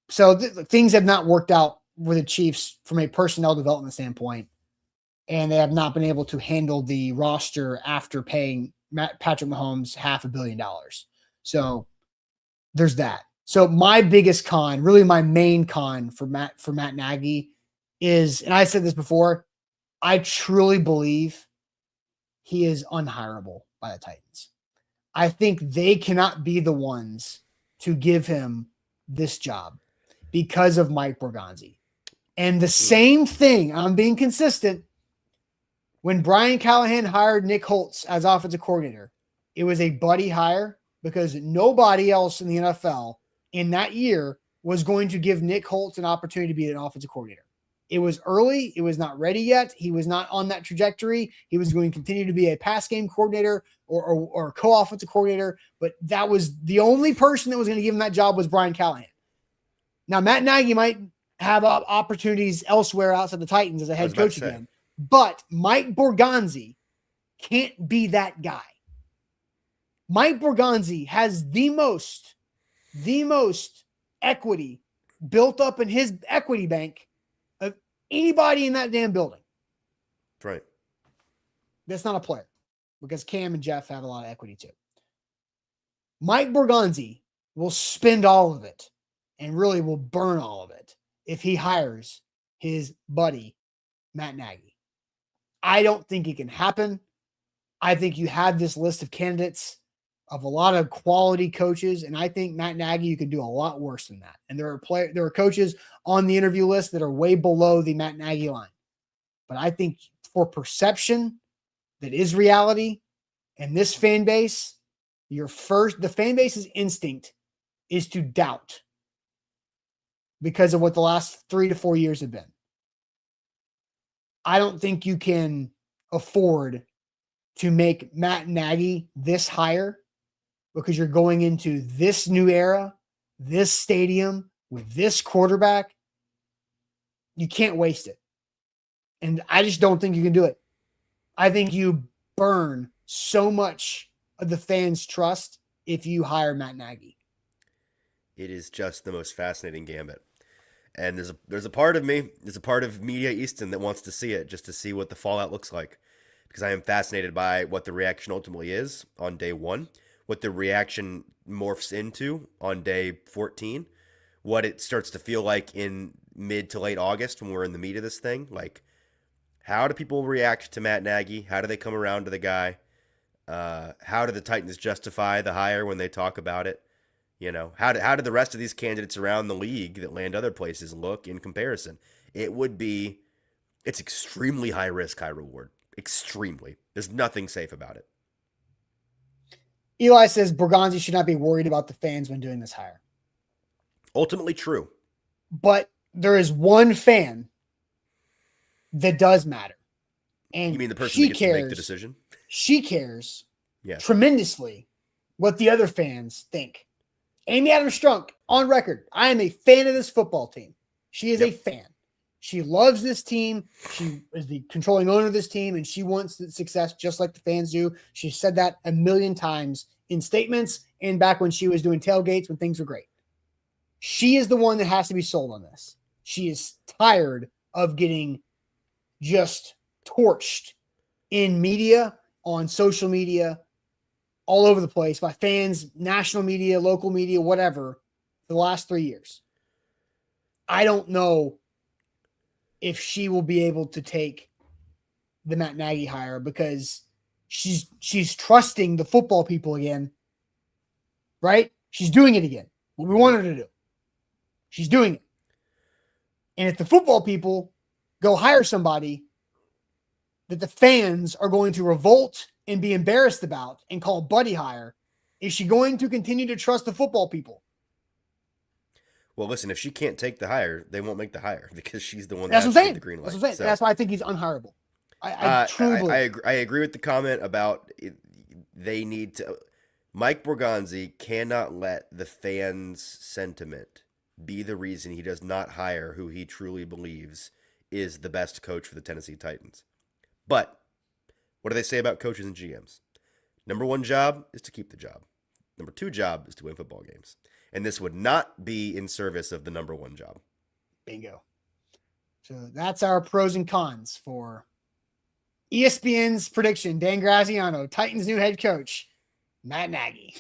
A: So things have not worked out with the Chiefs from a personnel development standpoint, and they have not been able to handle the roster after paying Patrick Mahomes $500 million. So there's that. So my biggest con, really my main con for Matt Nagy is, and I said this before, I truly believe he is unhireable by the Titans. I think they cannot be the ones to give him this job because of Mike Borgonzi. And the same thing, I'm being consistent, when Brian Callahan hired Nick Holtz as offensive coordinator, it was a buddy hire because nobody else in the NFL in that year was going to give Nick Holtz an opportunity to be an offensive coordinator. It was early. It was not ready yet. He was not on that trajectory. He was going to continue to be a pass game coordinator or co-offensive coordinator, but that was the only person that was going to give him that job was Brian Callahan. Now, Matt Nagy might have opportunities elsewhere outside the Titans as a head coach again, but Mike Borgonzi can't be that guy. Mike Borgonzi has the most equity built up in his equity bank of anybody in that damn building.
B: That's right.
A: That's not a player, because Cam and Jeff have a lot of equity too. Mike Borgonzi will spend all of it and really will burn all of it if he hires his buddy, Matt Nagy. I don't think it can happen. I think you have this list of candidates of a lot of quality coaches, and I think Matt Nagy, you can do a lot worse than that. And there are coaches on the interview list that are way below the Matt Nagy line. But I think for perception, that is reality, and this fan base, the fan base's instinct is to doubt because of what the last 3 to 4 years have been. I don't think you can afford to make Matt Nagy this higher, because you're going into this new era, this stadium with this quarterback. You can't waste it. And I just don't think you can do it. I think you burn so much of the fans' trust if you hire Matt Nagy.
B: It is just the most fascinating gambit. And there's a part of me, there's a part of Media Easton that wants to see it, just to see what the fallout looks like. Because I am fascinated by what the reaction ultimately is on day 1, what the reaction morphs into on day 14, what it starts to feel like in mid to late August when we're in the meat of this thing. Like, How do people react to Matt Nagy? How do they come around to the guy? How do the Titans justify the hire when they talk about it? How do the rest of these candidates around the league that land other places look in comparison? It's extremely high risk, high reward. Extremely. There's nothing safe about it.
A: Eli says Borgonzi should not be worried about the fans when doing this hire.
B: Ultimately true.
A: But there is one fan that does matter. And
B: you mean the person that gets to make the decision?
A: She cares tremendously what the other fans think. Amy Adams Strunk, on record, I am a fan of this football team. She is a fan. She loves this team. She is the controlling owner of this team, and she wants the success just like the fans do. She said that a million times in statements and back when she was doing tailgates when things were great. She is the one that has to be sold on this. She is tired of getting just torched in media, on social media, all over the place by fans, national media, local media, whatever, for the last 3 years. I don't know if she will be able to take the Matt Nagy hire because she's trusting the football people again, right? She's doing it again. What we want her to do. She's doing it. And if the football people go hire somebody that the fans are going to revolt and be embarrassed about and call buddy hire, is she going to continue to trust the football people?
B: Well, listen, if she can't take the hire, they won't make the hire because she's the one
A: That's
B: that
A: what I'm
B: has to
A: saying.
B: get the green light.
A: That's what I'm saying.
B: So,
A: that's why I think he's unhireable. I truly believe.
B: I agree with the comment about they need to. Mike Borgonzi cannot let the fans' sentiment be the reason he does not hire who he truly believes is the best coach for the Tennessee Titans. But what do they say about coaches and GMs? Number one job is to keep the job. Number two job is to win football games. And this would not be in service of the number one job.
A: Bingo. So that's our pros and cons for ESPN's prediction. Dan Graziano, Titans' new head coach, Matt Nagy.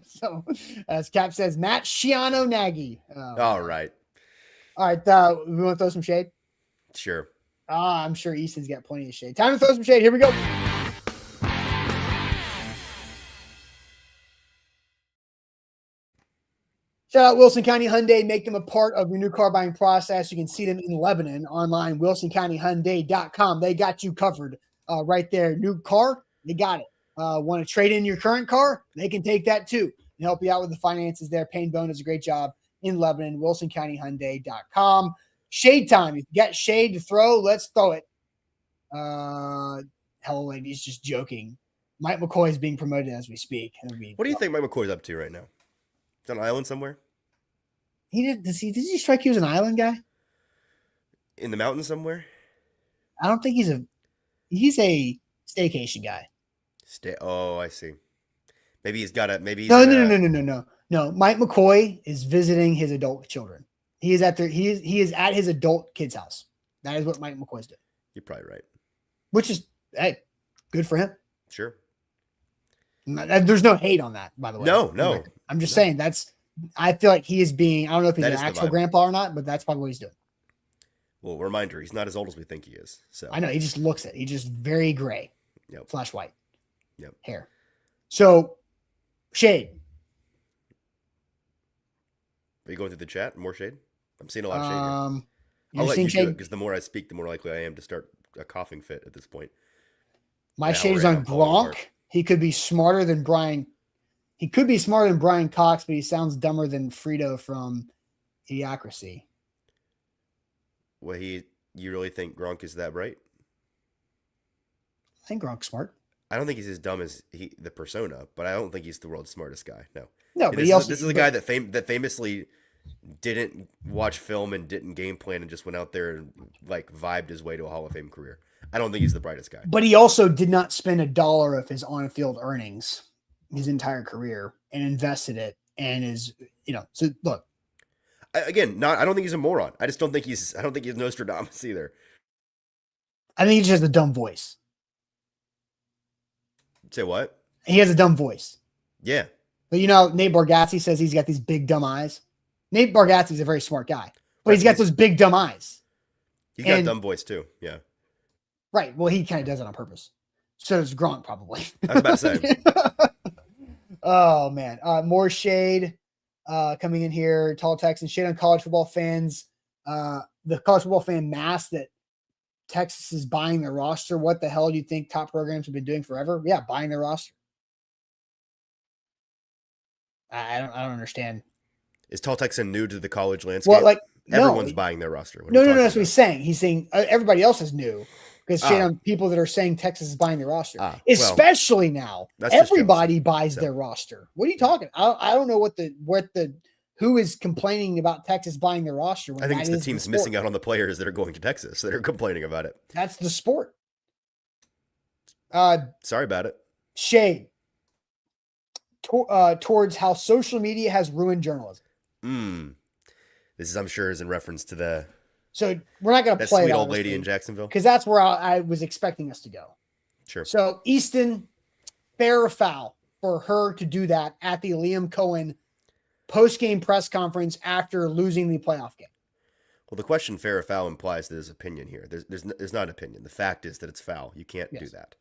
A: So as Cap says, Matt Shiano Nagy.
B: All right.
A: All right. We want to throw some shade?
B: Sure.
A: I'm sure Easton's got plenty of shade. Time to throw some shade. Here we go. Shout out Wilson County Hyundai. Make them a part of your new car buying process. You can see them in Lebanon online, wilsoncountyhyundai.com. They got you covered right there. New car, they got it. Want to trade in your current car? They can take that too and help you out with the finances there. Payne Bone does a great job in Lebanon, wilsoncountyhyundai.com. Shade time. If you got shade to throw, let's throw it. Hello, ladies, just joking. Mike McCoy is being promoted as we speak.
B: What do you think Mike McCoy's up to right now? He's on an island somewhere?
A: Did he strike you as an island guy?
B: In the mountains somewhere?
A: I don't think he's a staycation guy.
B: Oh, I see. Maybe he's got a
A: No. Mike McCoy is visiting his adult children. He is at his adult kid's house. That is what Mike McCoy's doing.
B: You're probably right.
A: Which is good for him.
B: Sure.
A: There's no hate on that, by the way.
B: No.
A: I'm just saying I feel like he is being, I don't know if he's an actual grandpa or not, but that's probably what he's doing.
B: Well, reminder, he's not as old as we think he is. So
A: I know, he just looks it. He's just very gray.
B: Yep.
A: Flash white.
B: Yep.
A: Hair. So, shade.
B: Are you going through the chat? More shade? I'm seeing a lot of shade here.
A: I'll
B: let you do it because the more I speak, the more likely I am to start a coughing fit at this point.
A: My shade is on Gronk. He could be smarter than Brian. He could be smarter than Brian Cox, but he sounds dumber than Frito from Idiocracy.
B: Well, you really think Gronk is that bright?
A: I think Gronk's smart.
B: I don't think he's as dumb as the persona, but I don't think he's the world's smartest guy. No,
A: but
B: this is a guy that famously didn't watch film and didn't game plan and just went out there and vibed his way to a Hall of Fame career. I don't think he's the brightest guy.
A: But he also did not spend $1 of his on-field earnings his entire career and invested it and is, so look.
B: I don't think he's a moron. I don't think he's Nostradamus either.
A: I think he just has a dumb voice.
B: Say what?
A: He has a dumb voice.
B: Yeah.
A: But Nate Bargatze says he's got these big dumb eyes. Nate Bargatze is a very smart guy, but he's got those big dumb eyes.
B: He's got a dumb voice too. Yeah.
A: Right. Well, he kind of does it on purpose. So does Gronk probably.
B: I was about to say.
A: Oh man. More shade coming in here. Tall Texans shade on college football fans. The college football fan mass that Texas is buying their roster. What the hell do you think top programs have been doing forever? Yeah, buying their roster. I don't understand.
B: Is Tall Texan new to the college landscape?
A: Well, like
B: everyone's buying their roster.
A: No, that's what he's saying. He's saying everybody else is new because shade on people that are saying Texas is buying their roster, especially now. Everybody buys their roster. What are you talking? I don't know what the who is complaining about Texas buying their roster.
B: I think it's the teams missing out on the players that are going to Texas that are complaining about it.
A: That's the sport.
B: Sorry about it.
A: Shade towards how social media has ruined journalism.
B: This is, I'm sure, is in reference to the.
A: So we're not going to play
B: that sweet old lady in Jacksonville
A: because that's where I was expecting us to go.
B: Sure.
A: So Easton, fair or foul for her to do that at the Liam Cohen post-game press conference after losing the playoff game?
B: Well, the question fair or foul implies that there's opinion here. There's not opinion. The fact is that it's foul. You can't do that.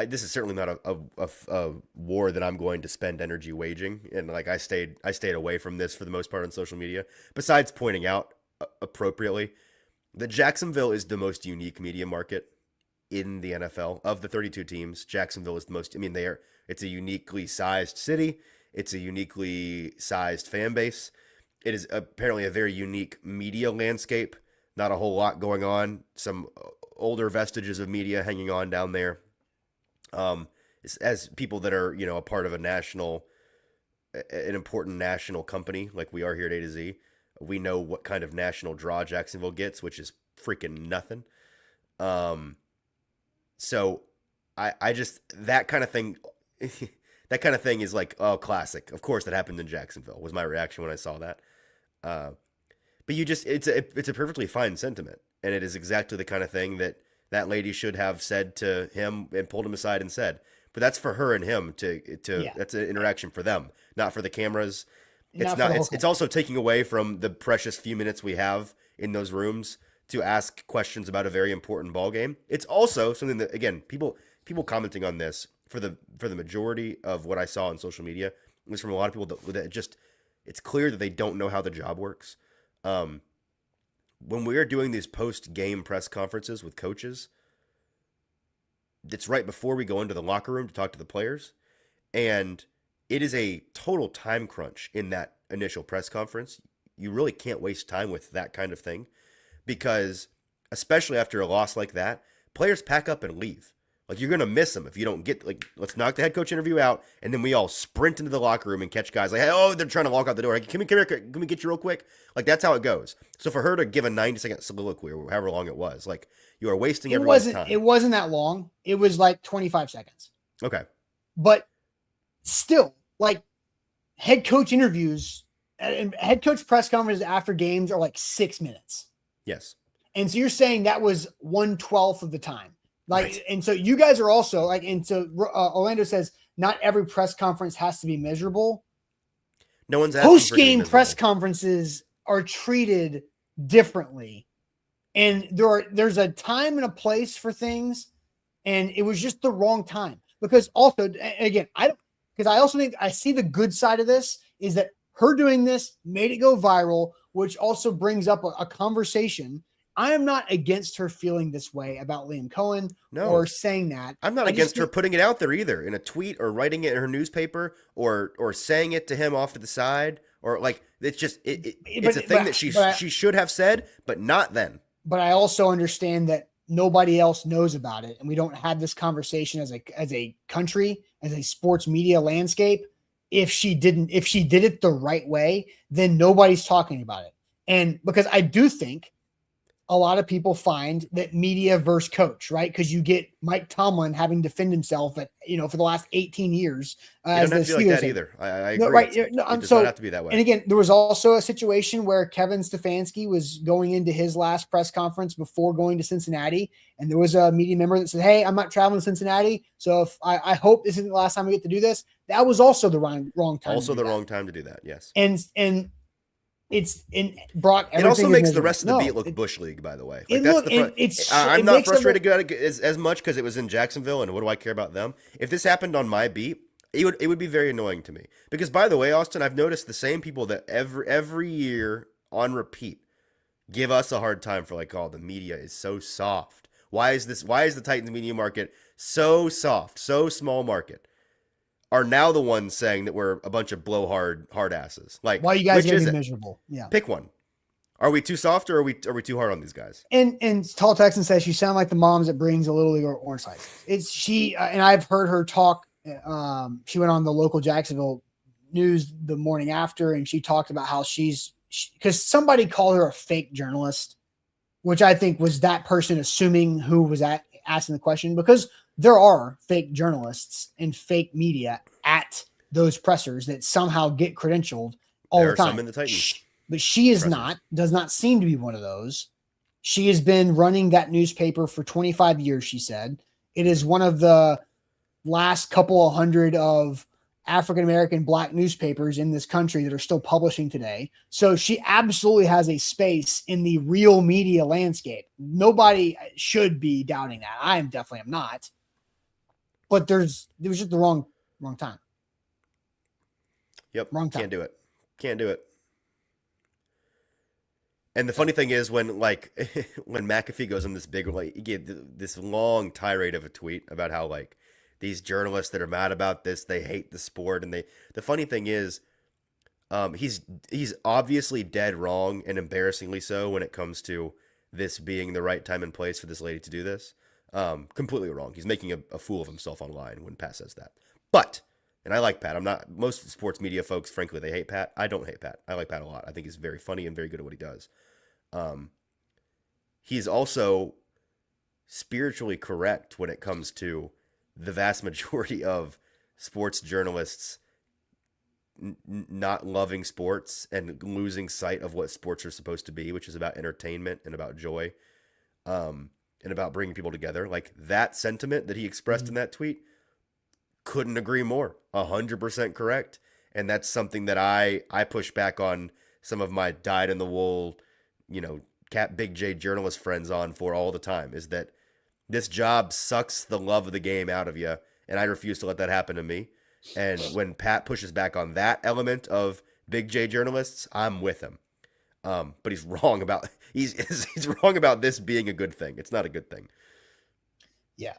B: This is certainly not a war that I'm going to spend energy waging. And like I stayed away from this for the most part on social media, besides pointing out appropriately that Jacksonville is the most unique media market in the NFL. Of the 32 teams, Jacksonville is the most, it's a uniquely sized city. It's a uniquely sized fan base. It is apparently a very unique media landscape. Not a whole lot going on. Some older vestiges of media hanging on down there. As people that are, a part of an important national company like we are here at A to Z, we know what kind of national draw Jacksonville gets, which is freaking nothing. So I just, that kind of thing, that kind of thing is like, oh, classic. Of course that happened in Jacksonville was my reaction when I saw that. But it's a perfectly fine sentiment. And it is exactly the kind of thing that lady should have said to him and pulled him aside and said, but that's for her and him that's an interaction for them, not for the cameras. It's also taking away from the precious few minutes we have in those rooms to ask questions about a very important ball game. It's also something that, again, people commenting on this for the majority of what I saw on social media was from a lot of people that just, it's clear that they don't know how the job works. When we're doing these post-game press conferences with coaches, it's right before we go into the locker room to talk to the players, and it is a total time crunch in that initial press conference. You really can't waste time with that kind of thing because, especially after a loss like that, players pack up and leave. Like, you're going to miss them if you don't get, like, let's knock the head coach interview out, and then we all sprint into the locker room and catch guys like, hey, oh, they're trying to walk out the door. Like, come here, can we get you real quick? Like, that's how it goes. So for her to give a 90-second soliloquy or however long it was, like, you are wasting everyone's time.
A: It wasn't that long. It was like 25 seconds.
B: Okay.
A: But still, like, head coach interviews and head coach press conferences after games are like 6 minutes.
B: Yes.
A: And so you're saying that was 1/12 of the time. Like,
B: right.
A: And so you guys are also like, and so Orlando says not every press conference has to be measurable.
B: No one's asking
A: post-game press conferences are treated differently, and there's a time and a place for things, and it was just the wrong time. Because also, again, I also think I see the good side of this is that her doing this made it go viral, which also brings up a conversation. I am not against her feeling this way about Liam Cohen or saying that.
B: I'm not against her putting it out there either in a tweet or writing it in her newspaper or saying it to him off to the side or like it's just it's a thing that she should have said, but not then.
A: But I also understand that nobody else knows about it, and we don't have this conversation as a country, as a sports media landscape. If she did it the right way, then nobody's talking about it. And because I do think a lot of people find that media versus coach, right? Because you get Mike Tomlin having to defend himself for the last 18 years.
B: You don't have to be like that either. I agree.
A: Right.
B: It does not have to be that way.
A: And again, there was also a situation where Kevin Stefanski was going into his last press conference before going to Cincinnati. And there was a media member that said, hey, I'm not traveling to Cincinnati. So if I hope this isn't the last time we get to do this. That was also the wrong time.
B: Also the wrong time to do that. Yes.
A: And brought everything.
B: It also makes the
A: miserable.
B: rest of the beat look Bush League, by the way. Like I'm
A: it
B: not
A: makes
B: frustrated about it as much because it was in Jacksonville, and what do I care about them? If this happened on my beat, it would be very annoying to me. Because by the way, Austin, I've noticed the same people that every year on repeat give us a hard time for like, oh, the media is so soft. Why is the Titans media market so soft, so small market? Are now the ones saying that we're a bunch of blowhard hard asses. Like,
A: why you guys
B: which
A: are
B: is
A: be
B: it?
A: miserable? Yeah.
B: Pick one. Are we too soft or are we too hard on these guys?
A: And Tall Texan says you sound like the moms that brings a little league or orange slices. It's she and I've heard her talk. She went on the local Jacksonville news the morning after, and she talked about how because somebody called her a fake journalist, which I think was that person assuming who was asking the question, because there are fake journalists and fake media at those pressers that somehow get credentialed all the time.
B: Some in the Titans.
A: But she is does not seem to be one of those. She has been running that newspaper for 25 years, she said. It is one of the last couple of hundred of African-American Black newspapers in this country that are still publishing today. So she absolutely has a space in the real media landscape. Nobody should be doubting that. I definitely am not. But it was just the wrong time.
B: Yep.
A: Wrong time.
B: Can't do it. And the funny thing is when McAfee goes on this big, like, he gave this long tirade of a tweet about how like these journalists that are mad about this, they hate the sport, and the funny thing is, he's obviously dead wrong and embarrassingly so when it comes to this being the right time and place for this lady to do this. Completely wrong. He's making a fool of himself online when Pat says that. But, and I like Pat. Most sports media folks, frankly, they hate Pat. I don't hate Pat. I like Pat a lot. I think he's very funny and very good at what he does. He's also spiritually correct when it comes to the vast majority of sports journalists not loving sports and losing sight of what sports are supposed to be, which is about entertainment and about joy, and about bringing people together. Like, that sentiment that he expressed in that tweet, couldn't agree more. 100% correct. And that's something that I push back on some of my dyed-in-the-wool, Big J journalist friends on for all the time, is that this job sucks the love of the game out of you, and I refuse to let that happen to me. And when Pat pushes back on that element of Big J journalists, I'm with him. But he's wrong about he's wrong about this being a good thing. It's not a good thing.
A: Yeah.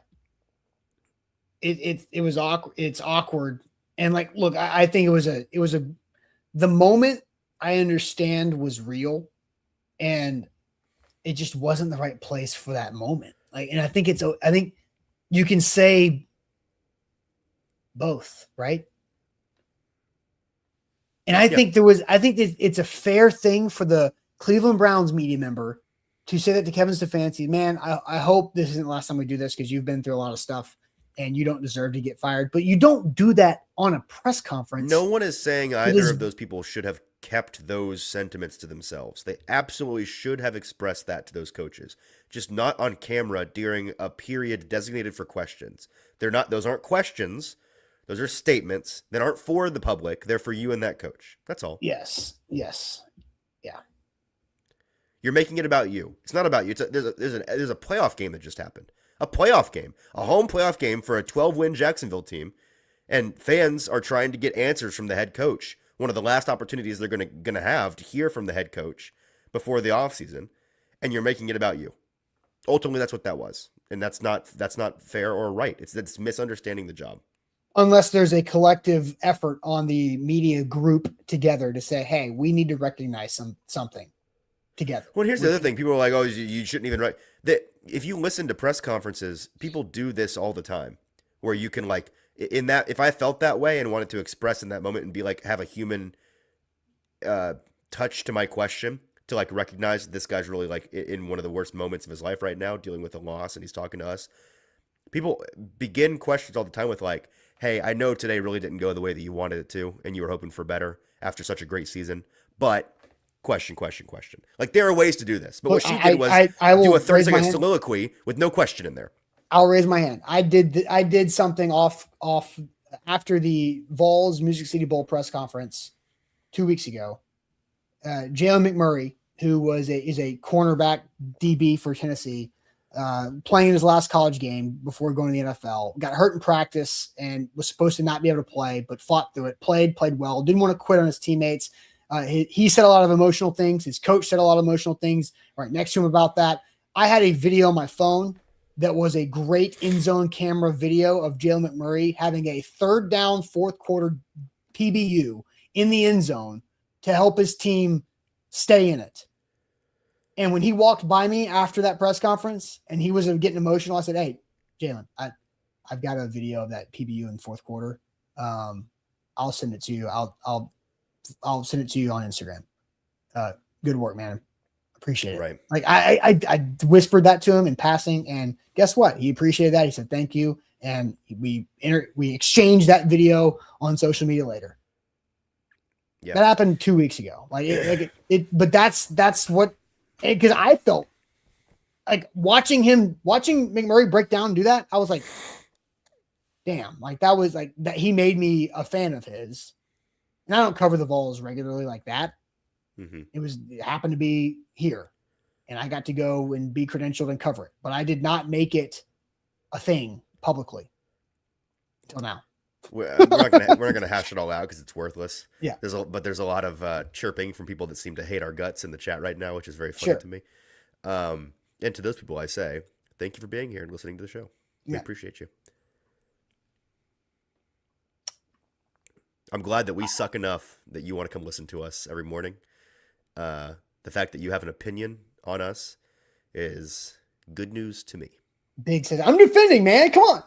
A: It was awkward. It's awkward. And like, look, I think the moment I understand was real, and it just wasn't the right place for that moment. Like, and I think you can say both, right? And I think it's a fair thing for the Cleveland Browns media member to say that to Kevin Stefanski. Man, I hope this isn't the last time we do this, because you've been through a lot of stuff and you don't deserve to get fired. But you don't do that on a press conference.
B: No one is saying either of those people should have kept those sentiments to themselves. They absolutely should have expressed that to those coaches, just not on camera during a period designated for questions. Those aren't questions. Those are statements that aren't for the public. They're for you and that coach. That's all.
A: Yes. Yeah.
B: You're making it about you. It's not about you. There's a playoff game that just happened. A playoff game. A home playoff game for a 12-win Jacksonville team. And fans are trying to get answers from the head coach. One of the last opportunities they're going to have to hear from the head coach before the offseason. And you're making it about you. Ultimately, that's what that was. And that's not fair or right. It's misunderstanding the job.
A: Unless there's a collective effort on the media group together to say, hey, we need to recognize something together.
B: Well, here's the other thing. People are like, oh, you shouldn't even write. If you listen to press conferences, people do this all the time, where you can, like, in that, if I felt that way and wanted to express in that moment and be like, have a human touch to my question, to like recognize that this guy's really like in one of the worst moments of his life right now, dealing with a loss, and he's talking to us. People begin questions all the time with like, hey, I know today really didn't go the way that you wanted it to, and you were hoping for better after such a great season, but question. Like, there are ways to do this, but what she did was do a 30-second soliloquy with no question in there.
A: I'll raise my hand. I did something off after the Vols Music City Bowl press conference 2 weeks ago. Jalen McMurray, who is a cornerback DB for Tennessee, playing his last college game before going to the NFL, got hurt in practice and was supposed to not be able to play, but fought through it, played well, didn't want to quit on his teammates. He said a lot of emotional things. His coach said a lot of emotional things right next to him about that. I had a video on my phone that was a great end zone camera video of Jalen McMurray having a third down, fourth quarter PBU in the end zone to help his team stay in it. And when he walked by me after that press conference and he was getting emotional, I said, "Hey, Jalen, I've got a video of that PBU in the fourth quarter. I'll send it to you. I'll send it to you on Instagram. Good work, man. Appreciate it."
B: Right.
A: Like I whispered that to him in passing, and guess what? He appreciated that. He said, "Thank you." And we exchanged that video on social media later. Yeah. That happened 2 weeks ago. But that's what, because I felt like watching McMurray break down and do that. I was like, damn, like that was like that. He made me a fan of his. And I don't cover the Vols regularly like that. Mm-hmm. It happened to be here, and I got to go and be credentialed and cover it, but I did not make it a thing publicly until now.
B: We're not gonna hash it all out because it's worthless.
A: Yeah.
B: There's a lot of chirping from people that seem to hate our guts in the chat right now, which is very funny to me. And to those people, I say thank you for being here and listening to the show. We appreciate you. I'm glad that we suck enough that you want to come listen to us every morning. The fact that you have an opinion on us is good news to me. Big
A: says, "I'm defending, man. Come on."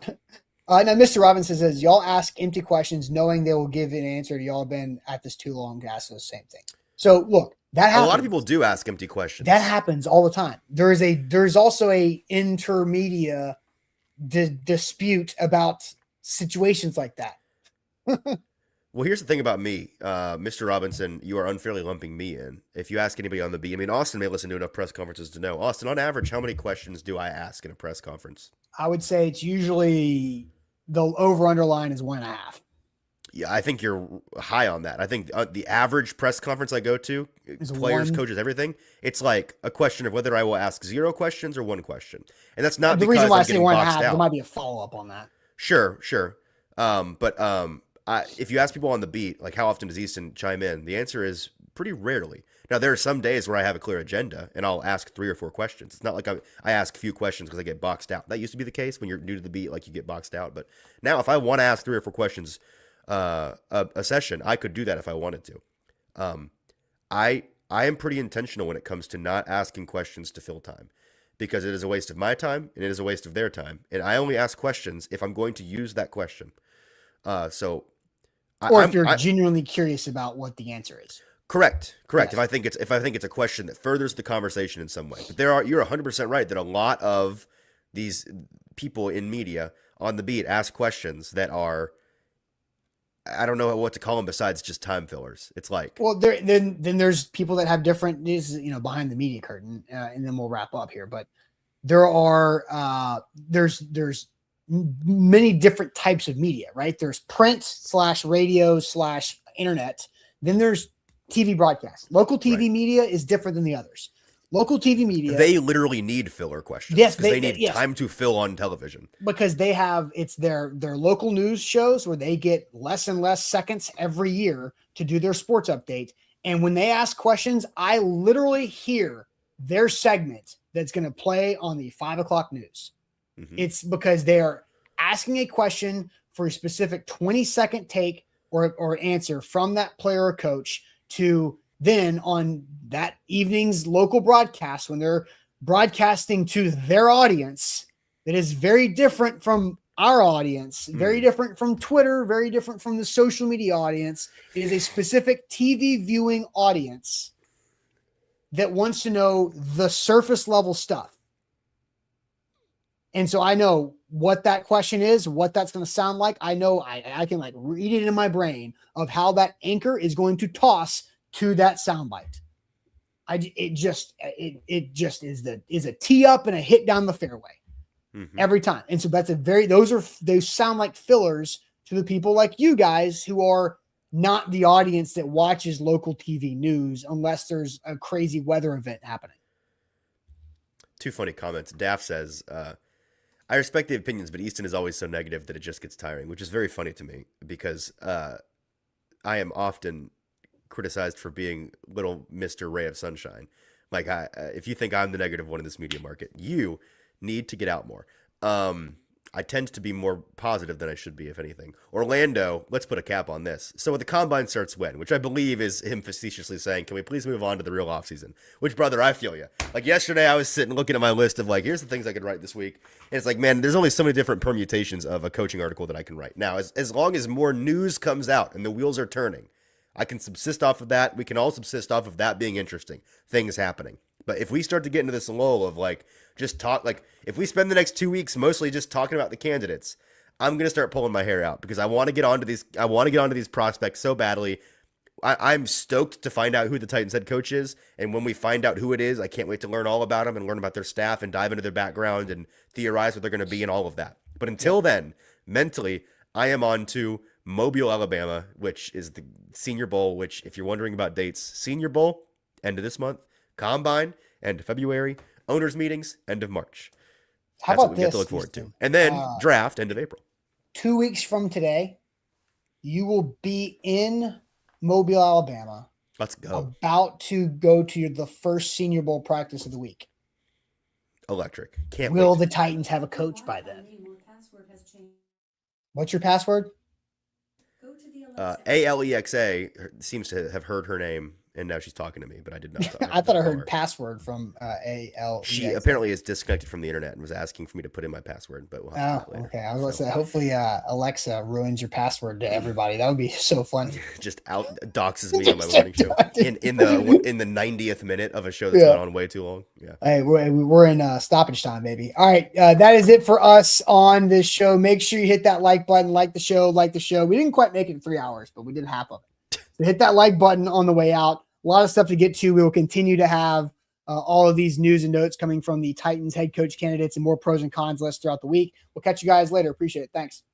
A: Now, Mr. Robinson says, "Y'all ask empty questions knowing they will give an answer. Y'all been at this too long to ask the same thing." So, look, that happens.
B: A lot of people do ask empty questions.
A: That happens all the time. There's also a intermedia dispute about situations like that.
B: Well, here's the thing about me, Mr. Robinson, you are unfairly lumping me in. If you ask anybody on the beat, I mean, Austin may listen to enough press conferences to know. Austin, on average, how many questions do I ask in a press conference?
A: I would say it's usually the over-under line is 1.5.
B: Yeah, I think you're high on that. I think the average press conference I go to, players, coaches, everything, it's like a question of whether I will ask 0 questions or 1 question. And that's not
A: the
B: because
A: reason why
B: I'm
A: I say
B: getting boxed
A: 1.5.
B: out.
A: There might be a follow-up on that.
B: Sure. If you ask people on the beat, like how often does Easton chime in, the answer is pretty rarely. Now, there are some days where I have a clear agenda and I'll ask 3 or 4 questions. It's not like I ask a few questions because I get boxed out. That used to be the case when you're new to the beat, like you get boxed out. But now if I want to ask 3 or 4 questions a session, I could do that if I wanted to. I am pretty intentional when it comes to not asking questions to fill time, because it is a waste of my time and it is a waste of their time. And I only ask questions if I'm going to use that question.
A: If you're genuinely curious about what the answer is.
B: Correct. Yes. If I think it's a question that furthers the conversation in some way. But you're 100% right that a lot of these people in media on the beat ask questions that are, I don't know what to call them besides just time fillers. It's like,
A: well, then there's people that have different, behind the media curtain, and then we'll wrap up here. But there are there's many different types of media, right? There's print / radio / internet. Then there's TV broadcast. Local TV media is different than the others. Local TV media,
B: they literally need filler questions.
A: Yes,
B: they need time to fill on television,
A: because they have their local news shows where they get less and less seconds every year to do their sports update. And when they ask questions, I literally hear their segment that's going to play on the 5 o'clock news. Mm-hmm. It's because they are asking a question for a specific 20-second take or answer from that player or coach, to then on that evening's local broadcast, when they're broadcasting to their audience that is very different from our audience, very different from Twitter, very different from the social media audience. It is a specific TV viewing audience that wants to know the surface level stuff. And so I know what that question is, what that's going to sound like. I know I can read it in my brain of how that anchor is going to toss to that soundbite. It just is a tee up and a hit down the fairway every time. And so that's those sound like fillers to the people like you guys who are not the audience that watches local TV news unless there's a crazy weather event happening.
B: Two funny comments. Daff says, I respect the opinions, but Easton is always so negative that it just gets tiring, which is very funny to me because I am often criticized for being little Mr. Ray of Sunshine. Like, if you think I'm the negative one in this media market, you need to get out more. I tend to be more positive than I should be, if anything. Orlando, let's put a cap on this. So the combine starts when? Which I believe is him facetiously saying, can we please move on to the real offseason? Which, brother, I feel you. Like, yesterday I was sitting looking at my list of, like, here's the things I could write this week. And it's like, man, there's only so many different permutations of a coaching article that I can write. Now, as long as more news comes out and the wheels are turning, I can subsist off of that. We can all subsist off of that being interesting, things happening. But if we start to get into this lull of like just talk, like if we spend the next 2 weeks mostly just talking about the candidates, I'm gonna start pulling my hair out because I want to get onto these. I want to get onto these prospects so badly. I'm stoked to find out who the Titans head coach is, and when we find out who it is, I can't wait to learn all about them and learn about their staff and dive into their background and theorize what they're going to be and all of that. But until then, mentally, I am on to Mobile, Alabama, which is the Senior Bowl. Which, if you're wondering about dates, Senior Bowl end of this month. Combine, end of February. Owners meetings, end of March.
A: How
B: That's
A: about
B: what we
A: this,
B: get to look forward
A: Houston?
B: to. And then draft, end of April.
A: 2 weeks from today, you will be in Mobile, Alabama.
B: Let's go.
A: About to go to the first Senior Bowl practice of the week.
B: Electric. Can't
A: Will
B: wait.
A: the Titans have a coach by then? What's your password?
B: Alexa seems to have heard her name, and now she's talking to me, but I did not.
A: I thought I heard password from AL.
B: She apparently is disconnected from the internet and was asking for me to put in my password, but we'll have to do it later.
A: Okay. I was going to say, hopefully Alexa ruins your password to everybody. That would be so funny.
B: Just doxes me on my morning show in the 90th minute of a show that's gone on way too long. Yeah.
A: Hey, we're in stoppage time, baby. All right. That is it for us on this show. Make sure you hit that like button, like the show. We didn't quite make it 3 hours, but we did half of it. So hit that like button on the way out. A lot of stuff to get to. We will continue to have all of these news and notes coming from the Titans head coach candidates and more pros and cons lists throughout the week. We'll catch you guys later. Appreciate it. Thanks.